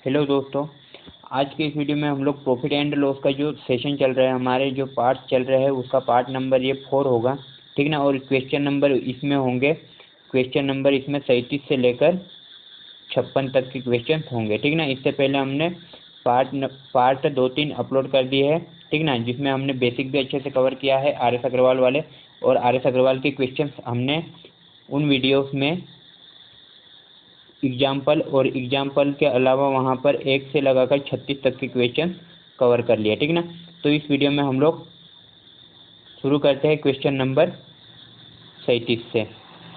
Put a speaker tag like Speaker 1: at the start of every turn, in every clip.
Speaker 1: Hello दोस्तों, आज के इस वीडियो में हम लोग प्रॉफिट एंड लॉस का जो सेशन चल रहा है, हमारे जो पार्ट चल रहे हैं उसका पार्ट नंबर ये 4 होगा, ठीक ना। और क्वेश्चन नंबर इसमें होंगे, क्वेश्चन नंबर इसमें 37 से लेकर 56 तक के क्वेश्चन होंगे, ठीक ना। इससे पहले हमने पार्ट 2-3 अपलोड कर दिए हैं, ठीक ना, जिसमें हमने बेसिक भी अच्छे से कवर किया है आर एस अग्रवाल वाले। और आर एस अग्रवाल के क्वेश्चन हमने उन वीडियोस में एग्जाम्पल और एग्जाम्पल के अलावा वहाँ पर 1 से लगाकर 36 तक के क्वेश्चन कवर कर लिया, ठीक ना। तो इस वीडियो में हम लोग शुरू करते हैं क्वेश्चन नंबर 37 से,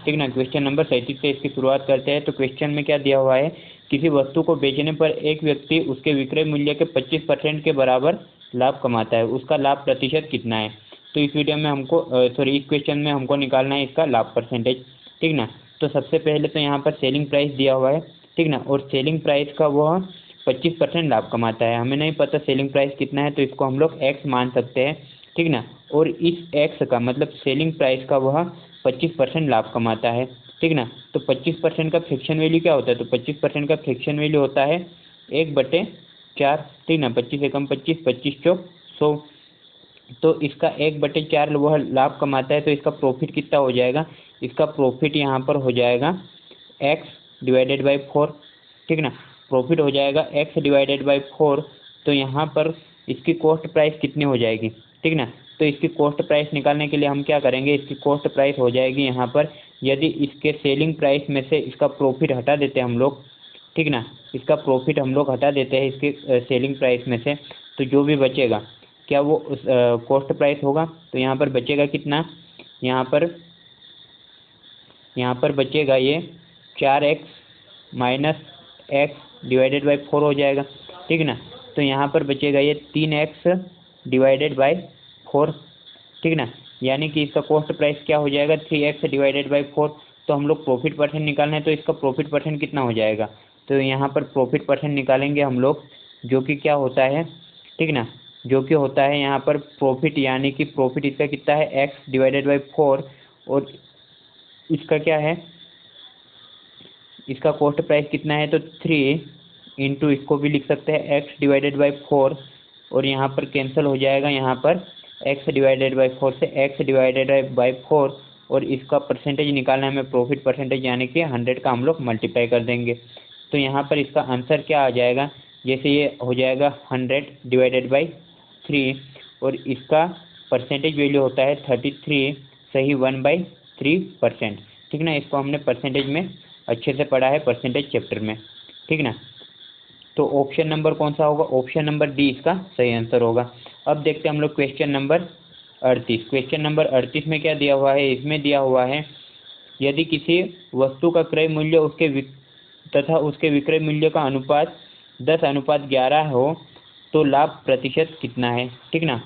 Speaker 1: ठीक ना। क्वेश्चन नंबर 37 से इसकी शुरुआत करते हैं। तो क्वेश्चन में क्या दिया हुआ है, किसी वस्तु को बेचने पर एक व्यक्ति उसके विक्रय मूल्य के 25% के बराबर लाभ कमाता है, उसका लाभ प्रतिशत कितना है। तो इस वीडियो में हमको इस क्वेश्चन में हमको निकालना है इसका लाभ परसेंटेज, ठीक ना। तो सबसे पहले तो यहाँ पर सेलिंग प्राइस दिया हुआ है, ठीक ना, और सेलिंग प्राइस का वह 25% लाभ कमाता है। हमें नहीं पता सेलिंग प्राइस कितना है, तो इसको हम लोग एक्स मान सकते हैं, ठीक ना। और इस एक्स का मतलब सेलिंग प्राइस का वह 25% लाभ कमाता है, ठीक ना। तो 25% का फ्रैक्शन वैल्यू क्या होता है, तो 25% का फ्रैक्शन वैल्यू होता है 1/4, ठीक ना। 25 एकम 25, 25 चौक 100। तो इसका 1/4 वह लाभ कमाता है, तो इसका प्रॉफिट कितना हो जाएगा, इसका प्रॉफिट यहाँ पर हो जाएगा x/4, ठीक ना। प्रॉफिट हो जाएगा x/4। तो यहाँ पर इसकी कॉस्ट प्राइस कितनी हो जाएगी, ठीक ना। तो इसकी कॉस्ट प्राइस निकालने के लिए हम क्या करेंगे, इसकी कॉस्ट प्राइस हो जाएगी यहाँ पर, यदि इसके सेलिंग प्राइस में से इसका प्रॉफिट हटा देते हैं हम लोग, ठीक ना, इसका प्रॉफिट हम लोग हटा देते हैं इसके सेलिंग प्राइस में से, तो जो भी बचेगा क्या वो कॉस्ट प्राइस होगा। तो यहाँ पर बचेगा कितना, यहाँ पर बचेगा ये 4x माइनस x/4 हो जाएगा, ठीक ना। तो यहाँ पर बचेगा ये 3x/4, ठीक ना। यानी कि इसका कॉस्ट प्राइस क्या हो जाएगा, 3x/4। तो हम लोग प्रॉफिट परसेंट निकालना है, तो इसका प्रॉफिट परसेंट कितना हो जाएगा। तो यहाँ पर प्रॉफिट परसेंट निकालेंगे हम लोग, जो कि क्या होता है, ठीक ना, जो कि होता है यहाँ पर प्रॉफिट, यानी कि प्रॉफिट इसका कितना है x/4, और इसका क्या है, इसका कॉस्ट प्राइस कितना है, तो 3 इंटू इसको भी लिख सकते हैं x/4, और यहाँ पर कैंसिल हो जाएगा, यहाँ पर x/4 से x/4, और इसका परसेंटेज निकालना है हमें, प्रॉफिट परसेंटेज, यानी कि 100 का हम लोग मल्टीप्लाई कर देंगे। तो यहाँ पर इसका आंसर क्या आ जाएगा, जैसे ये हो जाएगा 100/3, और इसका परसेंटेज वैल्यू होता है 33, सही 1/3%, ठीक ना। इसको हमने परसेंटेज में अच्छे से पढ़ा है, परसेंटेज चैप्टर में, ठीक ना। तो ऑप्शन नंबर कौन सा होगा, ऑप्शन नंबर डी इसका सही आंसर होगा। अब देखते हैं हम लोग क्वेश्चन नंबर 38। क्वेश्चन नंबर 38 में क्या दिया हुआ है, इसमें दिया हुआ है यदि किसी वस्तु का क्रय मूल्य तथा उसके विक्रय मूल्य का अनुपात 10:11 हो, तो लाभ प्रतिशत कितना है, ठीक ना।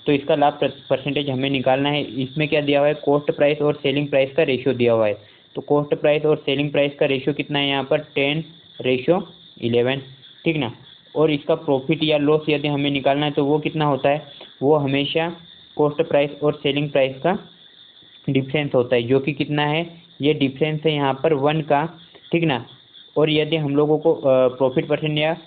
Speaker 1: तो इसका लाभ परसेंटेज हमें निकालना है। इसमें क्या दिया हुआ है, कॉस्ट प्राइस और सेलिंग प्राइस का रेशियो दिया हुआ है। तो कॉस्ट प्राइस और सेलिंग प्राइस का रेशियो कितना है, यहाँ पर 10:11, ठीक ना। और इसका प्रॉफिट या लॉस यदि हमें निकालना है, तो वो कितना होता है, वो हमेशा कॉस्ट प्राइस और सेलिंग प्राइस का डिफरेंस होता है, जो कि कितना है, ये डिफरेंस है यहाँ पर 1 का, ठीक ना। और यदि हम लोगों को प्रॉफिट परसेंट या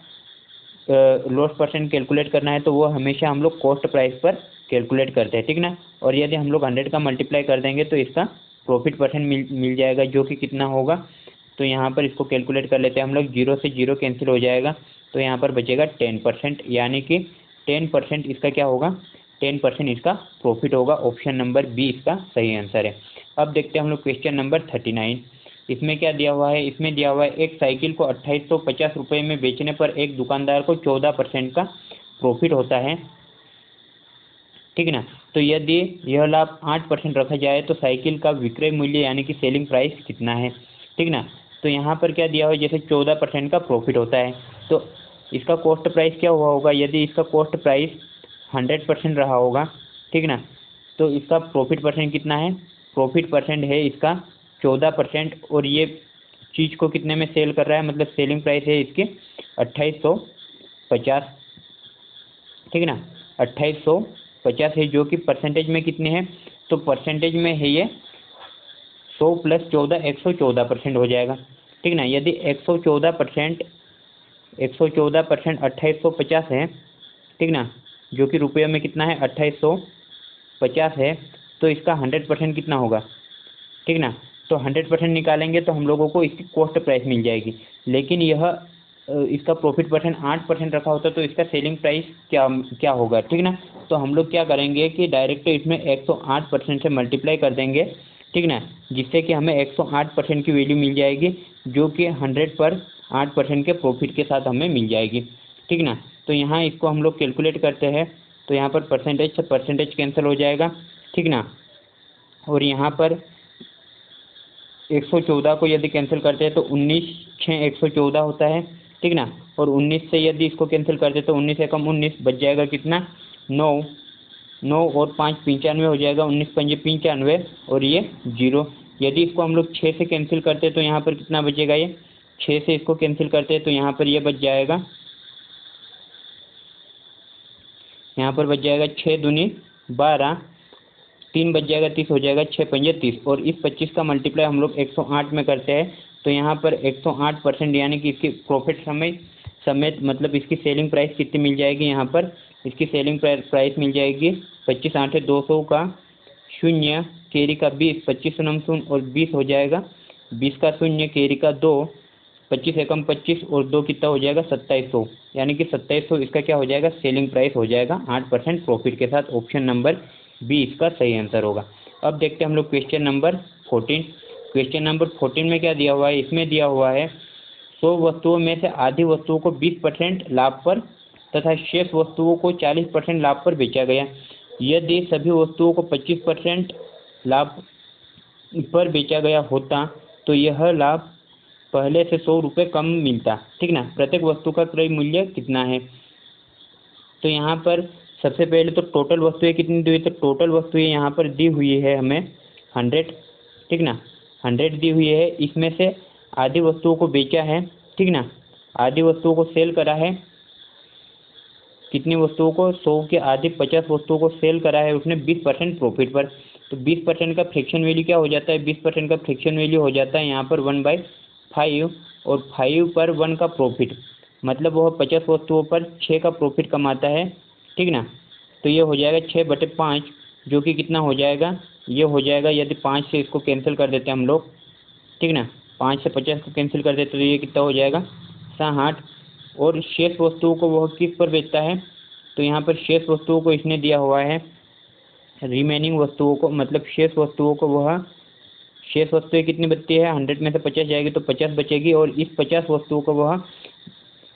Speaker 1: लॉस परसेंट कैलकुलेट करना है, तो वो हमेशा हम लोग कॉस्ट प्राइस पर कैलकुलेट करते हैं, ठीक ना। और यदि हम लोग 100 का मल्टीप्लाई कर देंगे, तो इसका प्रॉफिट परसेंट मिल जाएगा, जो कि कितना होगा। तो यहाँ पर इसको कैलकुलेट कर लेते हैं हम लोग, 0 से 0 कैंसिल हो जाएगा, तो यहाँ पर बचेगा 10%, यानी कि 10% इसका क्या होगा, 10% इसका प्रॉफिट होगा। ऑप्शन नंबर बी इसका सही आंसर है। अब देखते हैं हम लोग क्वेश्चन नंबर 39। इसमें क्या दिया हुआ है, इसमें दिया हुआ है एक साइकिल को 2850 रुपये में बेचने पर एक दुकानदार को 14% का प्रॉफिट होता है, ठीक ना। तो यदि यह लाभ 8% रखा जाए, तो साइकिल का विक्रय मूल्य यानी कि सेलिंग प्राइस कितना है, ठीक ना। तो यहाँ पर क्या दिया हुआ है, जैसे 14% का प्रॉफिट होता है, तो इसका कॉस्ट प्राइस क्या हुआ होगा, यदि इसका कॉस्ट प्राइस 100% रहा होगा, ठीक ना, तो इसका प्रॉफिट परसेंट कितना है, प्रॉफिट परसेंट है इसका 14%, और ये चीज़ को कितने में सेल कर रहा है, मतलब सेलिंग प्राइस है इसकी 2850, ठीक ना, 2850 है, जो कि परसेंटेज में कितने हैं, तो परसेंटेज में है ये 100 + 14, 114% हो जाएगा, ठीक ना। यदि 114% 114% 2850 है, ठीक ना, जो कि रुपये में कितना है 2850 है। तो इसका 100% कितना होगा, ठीक ना। तो 100% निकालेंगे तो हम लोगों को इसकी कॉस्ट प्राइस मिल जाएगी, लेकिन यह इसका प्रॉफिट परसेंट 8% रखा होता तो इसका सेलिंग प्राइस क्या होगा, ठीक ना। तो हम लोग क्या करेंगे कि डायरेक्ट इसमें 108% से मल्टीप्लाई कर देंगे, ठीक ना, जिससे कि हमें 108% की वैल्यू मिल जाएगी, जो कि 100 पर 8% के प्रॉफिट के साथ हमें मिल जाएगी, ठीक ना। तो यहाँ इसको हम लोग कैलकुलेट करते हैं, तो यहाँ पर परसेंटेज से परसेंटेज कैंसिल हो जाएगा, ठीक ना। और यहाँ पर 114 को यदि कैंसिल करते हैं तो 19 6 114 होता है, ठीक ना। और 19 से यदि इसको कैंसिल करते हैं तो 19 एकम 19 बच जाएगा कितना 9 9 और 5 95 हो जाएगा, 19 पंजे 95 और ये 0। यदि इसको हम लोग 6 से कैंसिल करते हैं तो यहाँ पर कितना बचेगा, ये 6 से इसको कैंसिल करते हैं तो यहाँ पर ये बच जाएगा, यहाँ पर बच जाएगा 6 दूनी 12, 3 बच जाएगा 30 हो जाएगा, 6 पंजे 30। और इस 25 का मल्टीप्लाई हम लोग 108 में करते हैं तो यहाँ पर 108% यानी कि इसकी प्रॉफिट समेत मतलब इसकी सेलिंग प्राइस कितनी मिल जाएगी, यहाँ पर इसकी सेलिंग प्राइस मिल जाएगी 25 8 200 का 0 कैरी का 20, 25 नम 0 और 20 हो जाएगा, 20 का 0 कैरी का 2, 25 एकम 25 और 2 कितना हो जाएगा 2700, यानी कि 2700 इसका क्या हो जाएगा सेलिंग प्राइस हो जाएगा 8% प्रॉफिट के साथ। ऑप्शन नंबर बी इसका सही आंसर होगा। अब देखते हैं हम लोग क्वेश्चन नंबर 14। क्वेश्चन नंबर 14 में क्या दिया हुआ है, इसमें दिया हुआ है 100 वस्तुओं में से आधी वस्तुओं को 20% लाभ पर तथा शेष वस्तुओं को 40% लाभ पर बेचा गया। यदि सभी वस्तुओं को 25% लाभ पर बेचा गया होता तो यह लाभ पहले से 100 रुपये कम मिलता, ठीक ना। प्रत्येक वस्तु का क्रय मूल्य कितना है। तो यहाँ पर सबसे पहले तो टोटल वस्तुएं कितनी दी हुई, तो टोटल वस्तुएं यहाँ पर दी हुई है हमें 100, ठीक ना, 100 दी हुई है। इसमें से आधी वस्तुओं को बेचा है, ठीक ना, आधी वस्तुओं को सेल करा है, कितनी वस्तुओं को 100 के आधी 50 वस्तुओं को सेल करा है उसने 20% प्रॉफिट पर। तो 20% का फ्रैक्शन वैल्यू क्या हो जाता है, 20% का फ्रैक्शन वैल्यू हो जाता है यहाँ पर 1/5 और 5 पर 1 का प्रॉफिट, मतलब वह 50 वस्तुओं पर 6 का प्रॉफिट कमाता है, ठीक ना। तो ये हो जाएगा 6/5 जो कि कितना हो जाएगा, ये हो जाएगा यदि 5 से इसको कैंसिल कर देते हैं हम लोग, ठीक ना, 5 से 50 को कैंसिल कर देते तो ये कितना हो जाएगा 60। और शेष वस्तुओं को वह किस पर बेचता है, तो यहाँ पर शेष वस्तुओं को इसने दिया हुआ है रिमेनिंग वस्तुओं को, मतलब शेष वस्तुओं को वह शेष वस्तुएं कितनी बचती है 100 में से 50 जाएगी तो 50 बचेगी, और इस 50 वस्तुओं को वह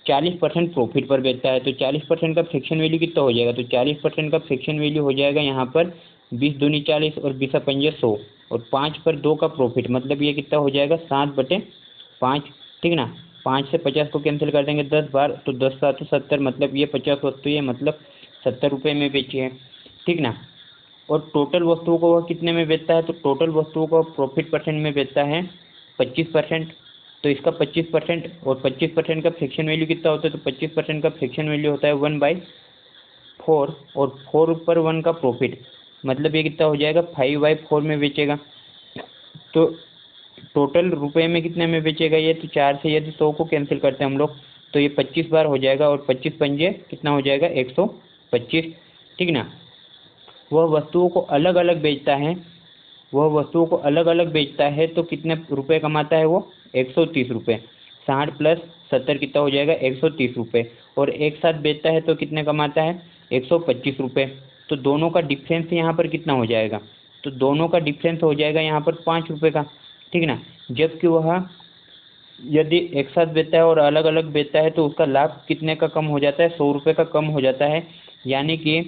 Speaker 1: 40% प्रॉफिट पर बेचता है। तो 40% का फ्रैक्शन वैल्यू कितना हो जाएगा, तो 40% का फ्रैक्शन वैल्यू हो जाएगा यहाँ पर 20 दूनी 40 और 20 पंजे 100 और 5 पर 2 का प्रॉफिट, मतलब ये कितना हो जाएगा 7/5, ठीक ना। 5 से 50 को कैंसिल कर देंगे 10 बार तो 10 7 70, मतलब ये 50 वस्तुएं मतलब 70 रुपये में बेची है, ठीक ना। और टोटल वस्तुओं को वह कितने में बेचता है, तो टोटल वस्तुओं को प्रॉफिट परसेंट में बेचता है 25%। तो इसका 25% और 25% का फ्रैक्शन वैल्यू कितना होता है, तो 25% का फ्रैक्शन वैल्यू होता है 1/4 और 4 पर 1 का प्रॉफिट, मतलब ये कितना हो जाएगा 5/4 में बेचेगा। तो टोटल रुपए में कितने में बेचेगा ये, तो 4 से यदि 100 को कैंसिल करते हैं हम लोग तो ये 25 बार हो जाएगा और 25 पंजे कितना हो जाएगा 125, ठीक ना। वह वस्तुओं को अलग अलग बेचता है, वह वस्तुओं को अलग अलग बेचता है तो कितने रुपए कमाता है वो 130 रुपये। 60 + 70 कितना हो जाएगा 130 रुपये, और एक साथ बेचता है तो कितने कमाता है 125 रुपये। तो दोनों का डिफरेंस यहाँ पर कितना हो जाएगा, तो दोनों का डिफरेंस हो जाएगा यहाँ पर 5 रुपये का, ठीक ना। जबकि वह यदि एक साथ बेचता है और अलग अलग बेचता है तो उसका लाभ कितने का कम हो जाता है 100 रुपये का कम हो जाता है, यानी कि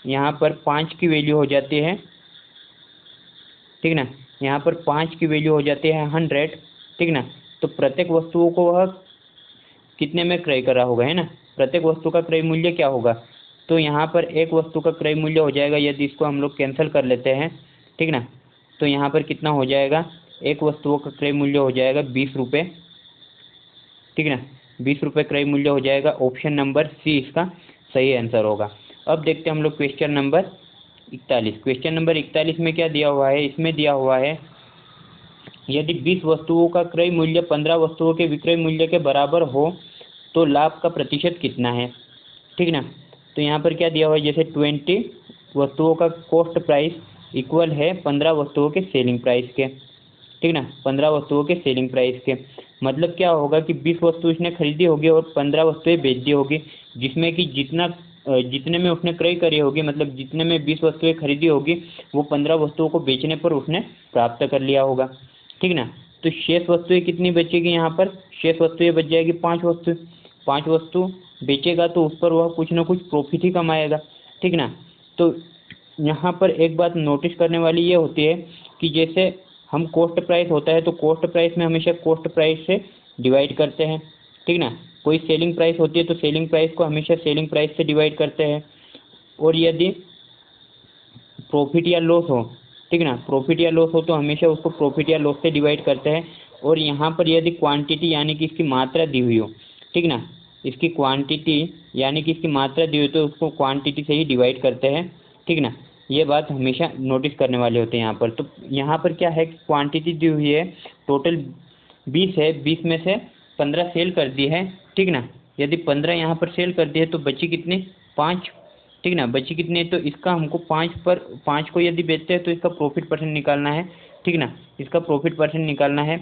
Speaker 1: यहाँ पर 5 की वैल्यू हो जाती है, ठीक ना, यहाँ पर 5 की वैल्यू हो जाती है 100, ठीक ना। तो प्रत्येक वस्तुओं को वह कितने में क्रय करा होगा, है ना, प्रत्येक वस्तु का क्रय मूल्य क्या होगा, तो यहाँ पर एक वस्तु का क्रय मूल्य हो जाएगा यदि इसको हम लोग कैंसिल कर लेते हैं, ठीक ना, तो यहाँ पर कितना हो जाएगा, एक वस्तुओं का क्रय मूल्य हो जाएगा 20 रुपये, ठीक ना, 20 रुपये क्रय मूल्य हो जाएगा। ऑप्शन नंबर सी इसका सही आंसर होगा। अब देखते हैं हम लोग क्वेश्चन नंबर 41। क्वेश्चन नंबर 41 में क्या दिया हुआ है, इसमें दिया हुआ है यदि 20 वस्तुओं का क्रय मूल्य 15 वस्तुओं के विक्रय मूल्य के बराबर हो तो लाभ का प्रतिशत कितना है, ठीक ना। तो यहाँ पर क्या दिया हुआ है, जैसे 20 वस्तुओं का कॉस्ट प्राइस इक्वल है 15 वस्तुओं के सेलिंग प्राइस के, ठीक ना, 15 वस्तुओं के सेलिंग प्राइस के। मतलब क्या होगा कि 20 वस्तु इसने खरीदी होगी और 15 वस्तुएं बेच दी होगी, जिसमें कि जितने में उसने क्रय करी होगी, मतलब जितने में 20 वस्तुएं खरीदी होगी वो 15 वस्तुओं को बेचने पर उसने प्राप्त कर लिया होगा, ठीक ना। तो शेष वस्तुएं कितनी बचेगी, यहाँ पर शेष वस्तुएं बच जाएगी 5 वस्तु। 5 वस्तु बेचेगा तो उस पर वह कुछ ना कुछ प्रॉफिट ही कमाएगा, ठीक ना। तो यहाँ पर एक बात नोटिस करने वाली ये होती है कि जैसे हम कॉस्ट प्राइस होता है तो कॉस्ट प्राइस में हमेशा कॉस्ट प्राइस से डिवाइड करते हैं, ठीक ना। कोई सेलिंग प्राइस होती है तो सेलिंग प्राइस को हमेशा सेलिंग प्राइस से डिवाइड करते हैं। और यदि प्रॉफिट या लॉस हो, ठीक ना, प्रॉफिट या लॉस हो तो हमेशा उसको प्रॉफिट या लॉस से डिवाइड करते हैं। और यहाँ पर यदि क्वांटिटी यानी कि इसकी मात्रा दी हुई हो, ठीक ना, इसकी क्वांटिटी यानी कि इसकी मात्रा दी हुई तो उसको क्वांटिटी से ही डिवाइड करते हैं, ठीक ना। ये बात हमेशा नोटिस करने वाले होते हैं यहाँ पर। तो यहाँ पर क्या है कि क्वांटिटी दी हुई है, टोटल 20 है, 20 में से 15 सेल कर दी है, ठीक ना। यदि 15 यहाँ पर सेल कर दी है तो बची कितनी, 5, ठीक ना, बची कितनी, तो इसका हमको 5 को यदि बेचते हैं तो इसका प्रॉफिट परसेंट निकालना है, ठीक ना, इसका प्रॉफिट परसेंट निकालना है,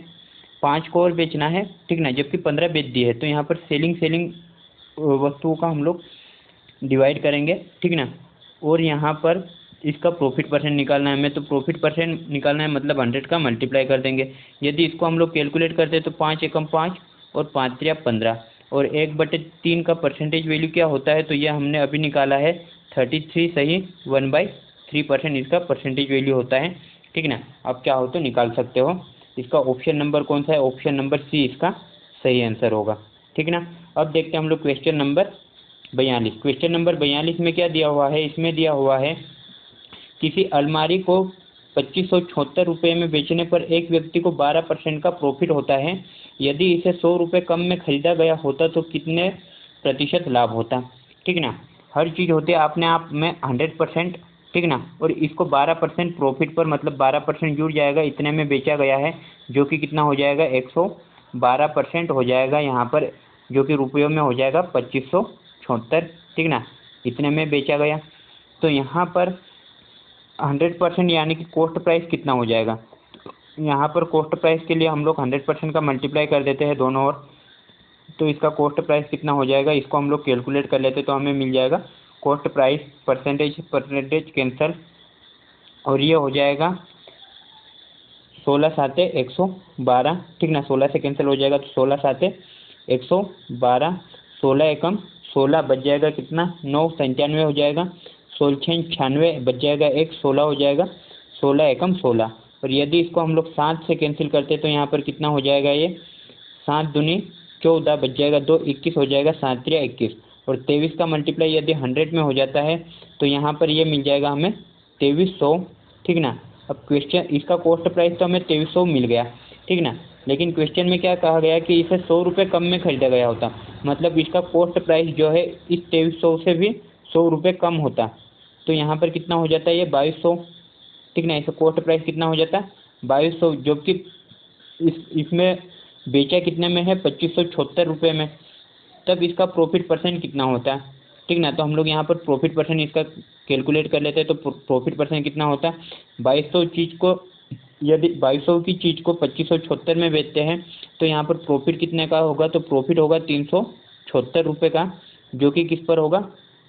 Speaker 1: 5 को और बेचना है, ठीक ना, जबकि 15 बेच दी है। तो यहाँ पर सेलिंग वस्तुओं का हम लोग डिवाइड करेंगे, ठीक ना। और यहाँ पर इसका प्रॉफिट परसेंट निकालना है हमें, तो प्रॉफिट परसेंट निकालना है मतलब 100 का मल्टीप्लाई कर देंगे। यदि इसको हम लोग कैलकुलेट करते हैं तो 5 एकम 5 और 5 त्रिया 15 और 1/3 का परसेंटेज वैल्यू क्या होता है, तो यह हमने अभी निकाला है 33 सही 1/3% इसका परसेंटेज वैल्यू होता है, ठीक ना। अब क्या हो तो निकाल सकते हो। इसका ऑप्शन नंबर कौन सा है, ऑप्शन नंबर सी इसका सही आंसर होगा, ठीक ना। अब देखते हैं हम लोग क्वेश्चन नंबर 42। क्वेश्चन नंबर 42 में क्या दिया हुआ है, इसमें दिया हुआ है किसी अलमारी को 2576 रुपये में बेचने पर एक व्यक्ति को 12% का प्रॉफिट होता है। यदि इसे 100 रुपये कम में खरीदा गया होता तो कितने प्रतिशत लाभ होता, ठीक ना। हर चीज़ होती है अपने आप में 100%, ठीक ना, और इसको 12% प्रॉफिट पर मतलब 12% जुड़ जाएगा, इतने में बेचा गया है, जो कि कितना हो जाएगा 112% हो जाएगा यहाँ पर, जो कि रुपयों में हो जाएगा 2576, ठीक ना, इतने में बेचा गया। तो यहाँ पर 100% यानी कि कॉस्ट प्राइस कितना हो जाएगा, यहाँ पर कॉस्ट प्राइस के लिए हम लोग 100% का मल्टीप्लाई कर देते हैं दोनों ओर। तो इसका कॉस्ट प्राइस कितना हो जाएगा, इसको हम लोग कैलकुलेट कर लेते तो हमें मिल जाएगा कॉस्ट प्राइस परसेंटेज कैंसल, और ये हो जाएगा 16 साते 112, ठीक ना, 16 से कैंसिल हो जाएगा तो 16 साते 112, 16 एकम 16 बच जाएगा कितना 9 97 हो जाएगा, 16 96 बच जाएगा, एक 16 हो जाएगा, 16 एकम 16। और यदि इसको हम लोग 7 से कैंसिल करते तो यहाँ पर कितना हो जाएगा, ये 7 दूनी 14 बच जाएगा, 2 21 हो जाएगा, 7 त्रिया 21। और 23 का मल्टीप्लाई यदि 100 में हो जाता है तो यहाँ पर ये मिल जाएगा हमें 2300, ठीक ना। अब क्वेश्चन इसका कॉस्ट प्राइस तो हमें 2300 मिल गया, ठीक ना, लेकिन क्वेश्चन में क्या कहा गया कि इसे 100 रुपये कम में खरीदा गया होता, मतलब इसका कॉस्ट प्राइस जो है इस 2300 से भी 100 रुपये कम होता। तो यहाँ पर कितना हो जाता है, ये 2200, ठीक ना, इसका कॉस्ट प्राइस कितना हो जाता है 2200, जबकि इसमें बेचा कितने में है 2576 रुपये में, तब इसका प्रॉफिट परसेंट कितना होता है, ठीक ना। तो हम लोग यहाँ पर प्रॉफिट परसेंट इसका कैलकुलेट कर लेते हैं, तो प्रॉफिट परसेंट कितना होता है 2200 चीज़ को, यदि 2200 की चीज़ को 2576 में बेचते हैं तो यहाँ पर प्रॉफिट कितने का होगा, तो प्रॉफिट होगा 376 रुपये का, जो कि किस पर होगा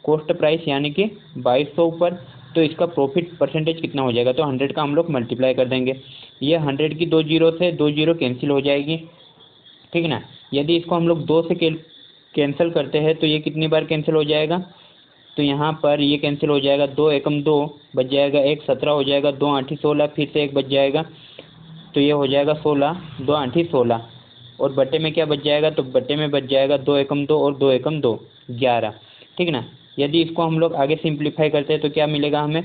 Speaker 1: कॉस्ट प्राइस यानी कि 2200 पर। तो इसका प्रॉफिट परसेंटेज कितना हो जाएगा, तो 100 का हम लोग मल्टीप्लाई कर देंगे, ये 100 की 2 जीरो से 2 जीरो कैंसिल हो जाएगी, ठीक ना। यदि इसको हम लोग 2 से कैंसिल करते हैं तो ये कितनी बार कैंसिल हो जाएगा, तो यहाँ पर ये कैंसिल हो जाएगा, 2 एकम 2 बच जाएगा, 1 17 हो जाएगा, 2 8 16, फिर से 1 बच जाएगा, तो ये हो जाएगा 16, 2 8 16, और बटे में क्या बच जाएगा, तो बटे में बच जाएगा 2 एकम 2 और 2 एकम 2 11, ठीक ना। यदि इसको हम लोग आगे सिंप्लीफाई करते हैं तो क्या मिलेगा हमें,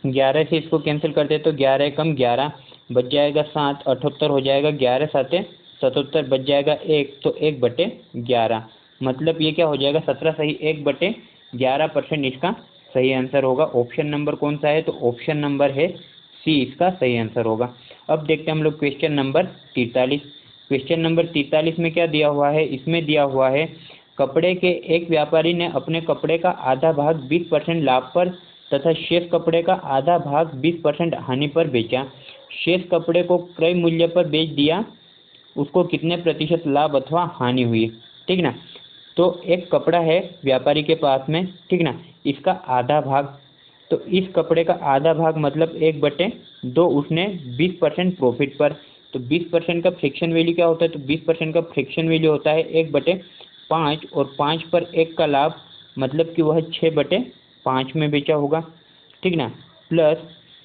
Speaker 1: 11 से इसको कैंसिल करते हैं तो 11 एकम 11 बच जाएगा, 7 78 हो जाएगा, 11 साते 77 बच जाएगा 1, तो 1/11, मतलब ये क्या हो जाएगा 17 सही 1/11% इसका सही आंसर होगा। ऑप्शन नंबर कौन सा है, तो ऑप्शन नंबर है सी इसका सही आंसर होगा। अब देखते हैं हम लोग क्वेश्चन नंबर 43। क्वेश्चन नंबर 43 में क्या दिया हुआ है, इसमें दिया हुआ है कपड़े के एक व्यापारी ने अपने कपड़े का आधा भाग 20% लाभ पर तथा शेष कपड़े का आधा भाग 20% हानि पर बेचा। शेष कपड़े को क्रय मूल्य पर बेच दिया, उसको कितने प्रतिशत लाभ अथवा हानि हुई। ठीक ना। तो एक कपड़ा है व्यापारी के पास में, ठीक ना, इसका आधा भाग, तो इस कपड़े का आधा भाग मतलब 1/2 उसने 20% प्रॉफिट पर। तो 20% का फ्रिक्शन वैल्यू क्या होता है, तो 20% का फ्रिक्शन वैल्यू होता है 1/5 और 5 पर 1 का लाभ मतलब कि वह 6/5 में बेचा होगा। ठीक ना। प्लस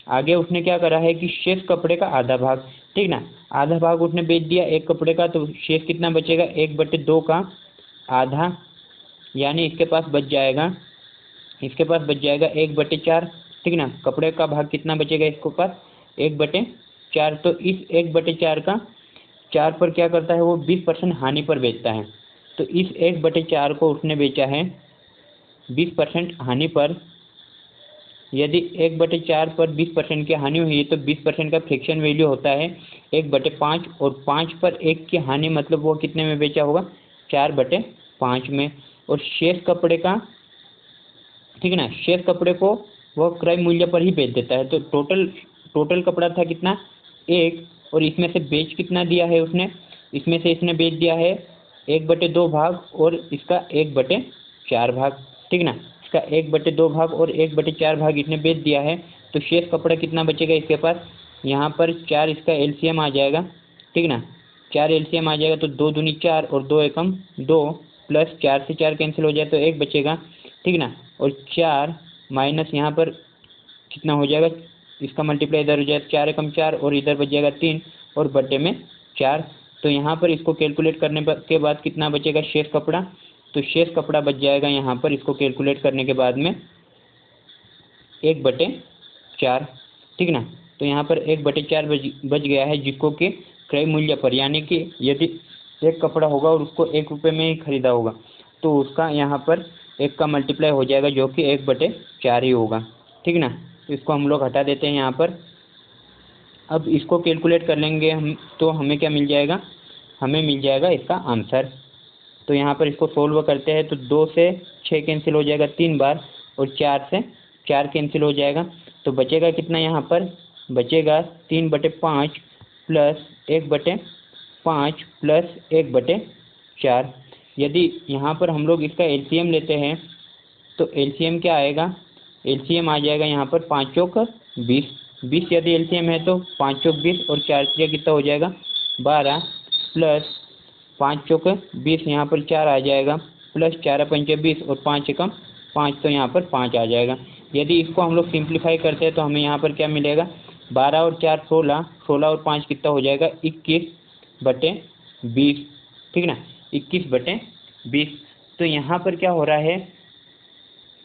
Speaker 1: आगे उसने क्या करा है कि शेष कपड़े का आधा भाग, ठीक ना, आधा भाग उसने बेच दिया एक कपड़े का, तो शेष कितना बचेगा, 1/2 का आधा, यानी इसके पास बच जाएगा 1/4। ठीक ना। कपड़े का भाग कितना बचेगा इसके पास, 1/4। तो इस 1/4 का 4 पर क्या करता है, वो 20% हानि पर बेचता है। तो इस 1/4 को उसने बेचा है 20% हानि पर। यदि 1/4 पर 20% की हानि हुई है तो 20% का फ्रिक्शन वैल्यू होता है 1/5 और 5 पर 1 की हानि मतलब वो कितने में बेचा होगा, 4/5 में। और शेष कपड़े का, ठीक है ना, शेष कपड़े को वह क्रय मूल्य पर ही बेच देता है। तो टोटल कपड़ा था कितना, 1, और इसमें से बेच कितना दिया है उसने, इसमें से इसने बेच दिया है 1/2 भाग और इसका 1/4 भाग। ठीक ना। इसका 1/2 भाग और 1/4 भाग इसने बेच दिया है। तो शेष कपड़ा कितना बचेगा इसके पास, यहाँ पर 4 इसका एलसीएम आ जाएगा। ठीक ना। 4 एलसीएम आ जाएगा तो 2 दूनी 4 और 2 एकम 2, प्लस 4 से 4 कैंसिल हो जाए तो 1 बचेगा। ठीक ना। और 4 माइनस यहाँ पर कितना हो जाएगा, इसका मल्टीप्लाई इधर हो जाएगा, 4 एकम 4 और इधर बच जाएगा 3 और बटे में 4। तो यहाँ पर इसको कैलकुलेट करने के बाद कितना बचेगा शेष कपड़ा, तो शेष कपड़ा बच जाएगा यहाँ पर इसको कैलकुलेट करने के बाद में 1/4। ठीक ना। तो यहाँ पर 1/4 बच गया है, जिसको कि क्रय मूल्य पर, यानी कि यदि एक कपड़ा होगा और उसको 1 रुपये में ही खरीदा होगा तो उसका यहाँ पर 1 का मल्टीप्लाई हो जाएगा जो कि 1/4 ही होगा। ठीक ना। तो इसको हम लोग हटा देते हैं यहाँ पर। अब इसको कैलकुलेट कर लेंगे हम, तो हमें क्या मिल जाएगा, हमें मिल जाएगा इसका आंसर। तो यहाँ पर इसको सोल्व करते हैं तो 2 से 6 कैंसिल हो जाएगा 3 बार और 4 से 4 कैंसिल हो जाएगा। तो बचेगा कितना, यहाँ पर बचेगा 3/5 प्लस 1/5 प्लस 1/4। यदि यहाँ पर हम लोग इसका एलसीएम लेते हैं तो एलसीएम क्या आएगा, एलसीएम आ जाएगा यहाँ पर 5 चौक 20 यदि एलसीएम है तो 5 चौक 20 और 4 3 कितना हो जाएगा 12, प्लस 5 चौक 20, यहाँ पर 4 आ जाएगा, प्लस 4 पंचे 20 और 5 एकम 5, तो यहाँ पर 5 आ जाएगा। यदि इसको हम लोग सिंप्लीफाई करते हैं तो हमें यहाँ पर क्या मिलेगा, 12 और 4 16, 16 और 5 कितना हो जाएगा 21/20। ठीक ना, 21/20। तो यहाँ पर क्या हो रहा है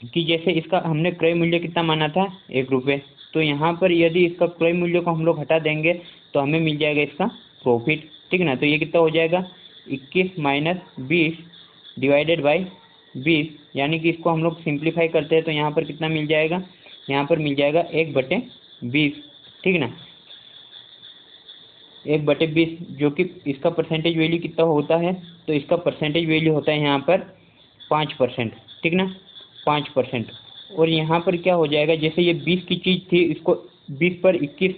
Speaker 1: कि जैसे इसका हमने क्रय मूल्य कितना माना था, 1 रुपये, तो यहाँ पर यदि इसका क्रय मूल्य को हम लोग हटा देंगे तो हमें मिल जाएगा इसका प्रॉफिट। ठीक ना। तो ये कितना हो जाएगा 21 - 20 डिवाइडेड बाई 20, यानी कि इसको हम लोग सिंप्लीफाई करते हैं तो यहाँ पर कितना मिल जाएगा, यहाँ पर मिल जाएगा 1/20। ठीक ना, 1/20, जो कि इसका परसेंटेज वैल्यू कितना होता है, तो इसका परसेंटेज वैल्यू होता है यहाँ पर 5%। ठीक ना, 5%। और यहाँ पर क्या हो जाएगा, जैसे ये 20 की चीज़ थी, इसको 20 पर 21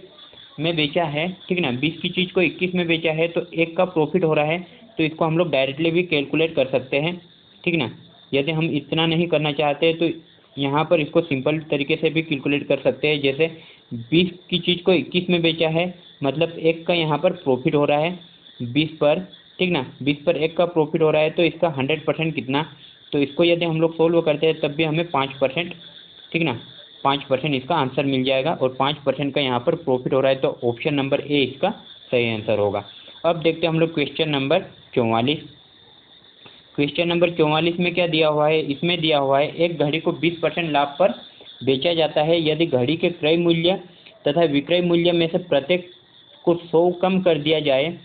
Speaker 1: में बेचा है। ठीक ना, 20 की चीज़ को 21 में बेचा है तो 1 का प्रॉफिट हो रहा है, तो इसको हम लोग डायरेक्टली भी कैलकुलेट कर सकते हैं। ठीक ना, यदि हम इतना नहीं करना चाहते तो यहाँ पर इसको सिंपल तरीके से भी कैलकुलेट कर सकते हैं। जैसे 20 की चीज़ को 21 में बेचा है मतलब 1 का यहाँ पर प्रॉफिट हो रहा है 20 पर। ठीक ना, 20 पर 1 का प्रॉफिट हो रहा है तो इसका 100% कितना, तो इसको यदि हम लोग सोल्व करते हैं तब भी हमें 5%, ठीक ना, 5% इसका आंसर मिल जाएगा और 5% का यहाँ पर प्रॉफिट हो रहा है, तो ऑप्शन नंबर ए इसका सही आंसर होगा। अब देखते हैं हम लोग क्वेश्चन नंबर 44। क्वेश्चन नंबर 44 में क्या दिया हुआ है, इसमें दिया हुआ है एक घड़ी को 20% लाभ पर बेचा जाता है। यदि घड़ी के क्रय मूल्य तथा विक्रय मूल्य में से प्रत्येक को 100 कम कर दिया जाए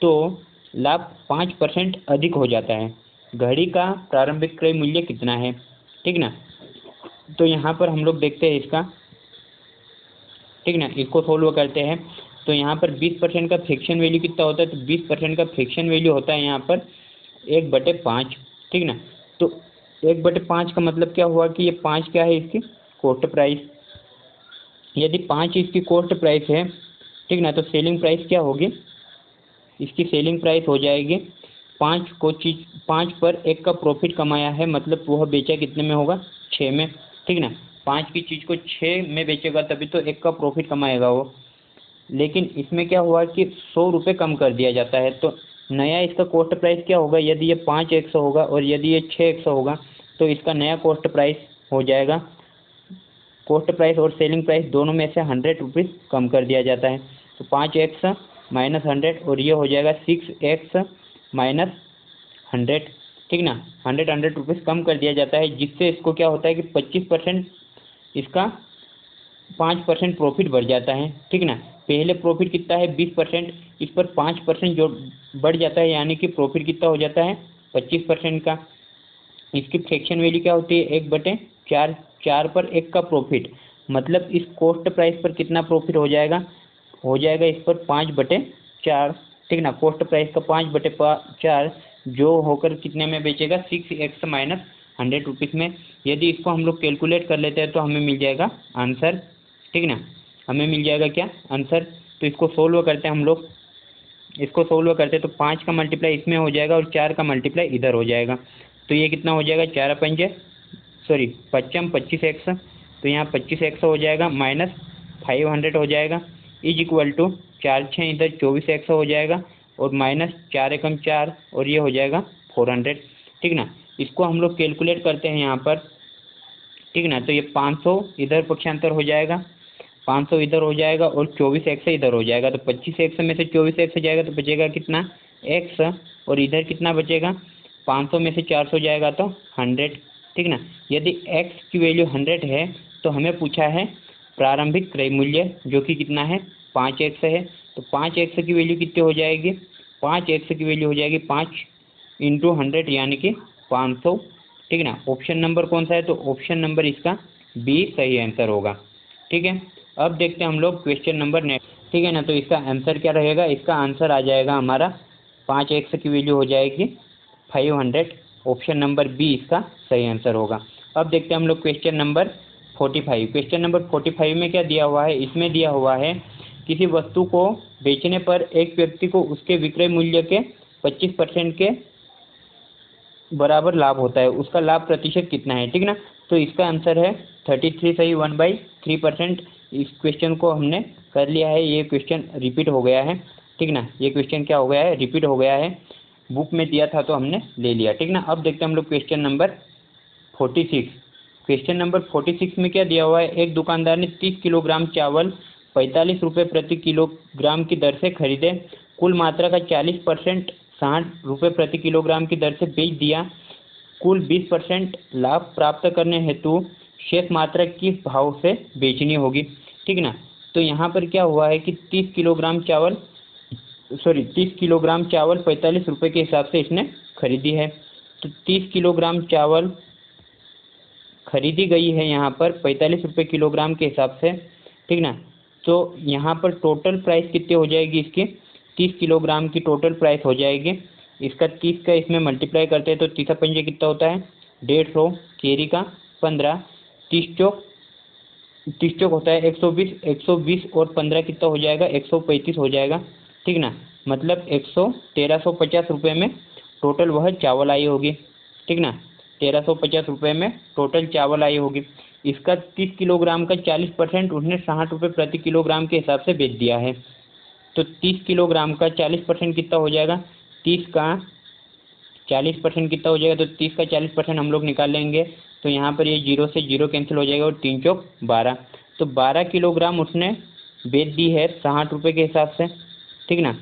Speaker 1: तो लाभ 5% अधिक हो जाता है। घड़ी का प्रारंभिक क्रय मूल्य कितना है। ठीक ना, तो यहाँ पर हम लोग देखते हैं इसका, ठीक ना, इसको सोल्व करते हैं। तो यहाँ पर 20% का फ्रैक्शन वैल्यू कितना होता है, तो 20% का फ्रैक्शन वैल्यू होता है यहाँ पर 1/5, ठीक ना। तो 1/5 का मतलब क्या हुआ कि ये 5 क्या है इसकी कॉस्ट प्राइस। यदि 5 इसकी कॉस्ट प्राइस है, ठीक ना, तो सेलिंग प्राइस क्या होगी, इसकी सेलिंग प्राइस हो जाएगी 5 पर 1 का प्रॉफिट कमाया है, मतलब वह बेचा कितने में होगा, 6 में, ठीक ना। 5 की चीज़ को 6 में बेचेगा तभी तो 1 का प्रॉफिट कमाएगा वो। लेकिन इसमें क्या हुआ कि 100 रुपये कम कर दिया जाता है, तो नया इसका कॉस्ट प्राइस क्या होगा, यदि ये 5 होगा और यदि ये 6 होगा तो इसका नया कॉस्ट प्राइस हो जाएगा, कॉस्ट प्राइस और सेलिंग प्राइस दोनों में से 100 रुपीज़ कम कर दिया जाता है। तो 5x माइनस 100 और ये हो जाएगा 6x माइनस 100, ठीक ना। 100 रुपीज़ कम कर दिया जाता है, जिससे इसको क्या होता है कि 25% इसका 5% प्रॉफिट बढ़ जाता है, ठीक ना। पहले प्रॉफिट कितना है 20%, इस पर 5% जो बढ़ जाता है, यानी कि प्रॉफिट कितना हो जाता है 25% का। इसकी फ्रैक्शन वैल्यू क्या होती है 1/4, 4 पर 1 का प्रॉफिट, मतलब इस कॉस्ट प्राइस पर कितना प्रॉफिट हो जाएगा इस पर 5/4, ठीक ना। कॉस्ट प्राइस का 5/4 जो होकर कितने में बेचेगा 6x माइनस 100 रुपीज़ में। यदि इसको हम लोग कैलकुलेट कर लेते हैं तो हमें मिल जाएगा आंसर, ठीक ना। हमें मिल जाएगा क्या आंसर। तो इसको सोल्व करते हैं हम लोग, इसको सोल्व करते हैं तो 5 का मल्टीप्लाई इसमें हो जाएगा और 4 का मल्टीप्लाई इधर हो जाएगा। तो ये कितना हो जाएगा 5 25x, तो यहाँ 25x हो जाएगा माइनस 500 हो जाएगा, इज इक्वल टू 4 6 इधर 24x हो जाएगा और माइनस 4 एकम 4 और ये हो जाएगा 400, ठीक ना। इसको हम लोग कैलकुलेट करते हैं यहाँ पर, ठीक ना। तो ये 500 इधर पक्षांतर हो जाएगा, 500 इधर हो जाएगा और 24x इधर हो जाएगा। तो 25x में से 24x जाएगा तो बचेगा कितना x, और इधर कितना बचेगा 500 में से 400 जाएगा तो 100, ठीक ना। यदि x की वैल्यू 100 है तो हमें पूछा है प्रारंभिक क्रय मूल्य जो कि कितना है 5x है। तो 5x की वैल्यू कितनी हो जाएगी, 5x की वैल्यू हो जाएगी 5 × 100 यानी कि 500, ठीक ना। ऑप्शन नंबर कौन सा है, तो ऑप्शन नंबर इसका बी सही आंसर होगा, ठीक है। अब देखते हैं हम लोग क्वेश्चन नंबर नेक्स्ट, ठीक है ना। तो इसका आंसर क्या रहेगा, इसका आंसर आ जाएगा हमारा 5x की वैल्यू हो जाएगी 500, ऑप्शन नंबर बी इसका सही आंसर होगा। अब देखते हैं हम लोग क्वेश्चन नंबर 45। क्वेश्चन नंबर 45 में क्या दिया हुआ है, इसमें दिया हुआ है किसी वस्तु को बेचने पर एक व्यक्ति को उसके विक्रय मूल्य के 25% के बराबर लाभ होता है, उसका लाभ प्रतिशत कितना है, ठीक ना। तो इसका आंसर है 33 सही 1/3%। इस क्वेश्चन को हमने कर लिया है, ये क्वेश्चन रिपीट हो गया है, ठीक ना। ये क्वेश्चन क्या हो गया है, रिपीट हो गया है, बुक में दिया था तो हमने ले लिया, ठीक ना। अब देखते हैं हम लोग क्वेश्चन नंबर 46। क्वेश्चन नंबर 46 में क्या दिया हुआ है, एक दुकानदार ने 30 किलोग्राम चावल 45 रुपये प्रति किलोग्राम की दर से खरीदे, कुल मात्रा का 40% 60 रुपये प्रति किलोग्राम की दर से बेच दिया, कुल 20% लाभ प्राप्त करने हेतु शेष मात्रा किस भाव से बेचनी होगी, ठीक ना। तो यहाँ पर क्या हुआ है कि 30 किलोग्राम चावल 45 रुपये के हिसाब से इसने खरीदी है। तो 30 किलोग्राम चावल खरीदी गई है यहाँ पर 45 रुपये किलोग्राम के हिसाब से, ठीक ना। तो यहाँ पर टोटल प्राइस कितनी हो जाएगी, इसकी 30 किलोग्राम की टोटल प्राइस हो जाएगी। इसका 30 का इसमें मल्टीप्लाई करते हैं तो 30 पंजे कितना होता है 150, केरी का 15, 30 चौक होता है 120, 120 और 15 कितना हो जाएगा 135 हो जाएगा, ठीक ना। मतलब 1350 रुपये में टोटल वह चावल आई होगी, ठीक ना। 1350 रुपये में टोटल चावल आई होगी। इसका 30 किलोग्राम का 40% उसने 60 रुपये प्रति किलोग्राम के हिसाब से बेच दिया है। तो 30 किलोग्राम का 40% कितना हो जाएगा, 30 का 40% कितना हो जाएगा, तो 30 का 40% हम लोग निकाल लेंगे तो यहाँ पर ये 0 से 0 कैंसिल हो जाएगा और 3 चौक 12। तो 12 किलोग्राम उसने बेच दी है 60 रुपये के हिसाब से, ठीक ना,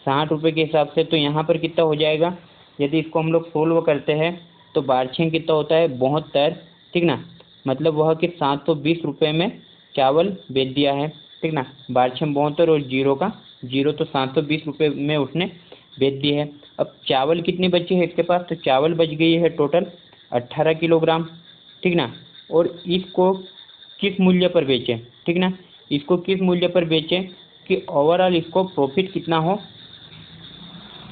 Speaker 1: 60 रुपये के हिसाब से। तो यहाँ पर कितना हो जाएगा, यदि इसको हम लोग सोल्व करते हैं तो 12 कितना होता है 72, ठीक ना। मतलब वह कि 720 रुपये में चावल बेच दिया है, ठीक ना। 12 72 और 0 का 0, तो 720 रुपये में उसने बेच दी है। अब चावल कितनी बची है इसके पास, तो चावल बच गई है टोटल 18 किलोग्राम, ठीक ना। और इसको किस मूल्य पर बेचें, ठीक ना, इसको किस मूल्य पर बेचें, कि ओवरऑल इसको प्रॉफिट कितना हो,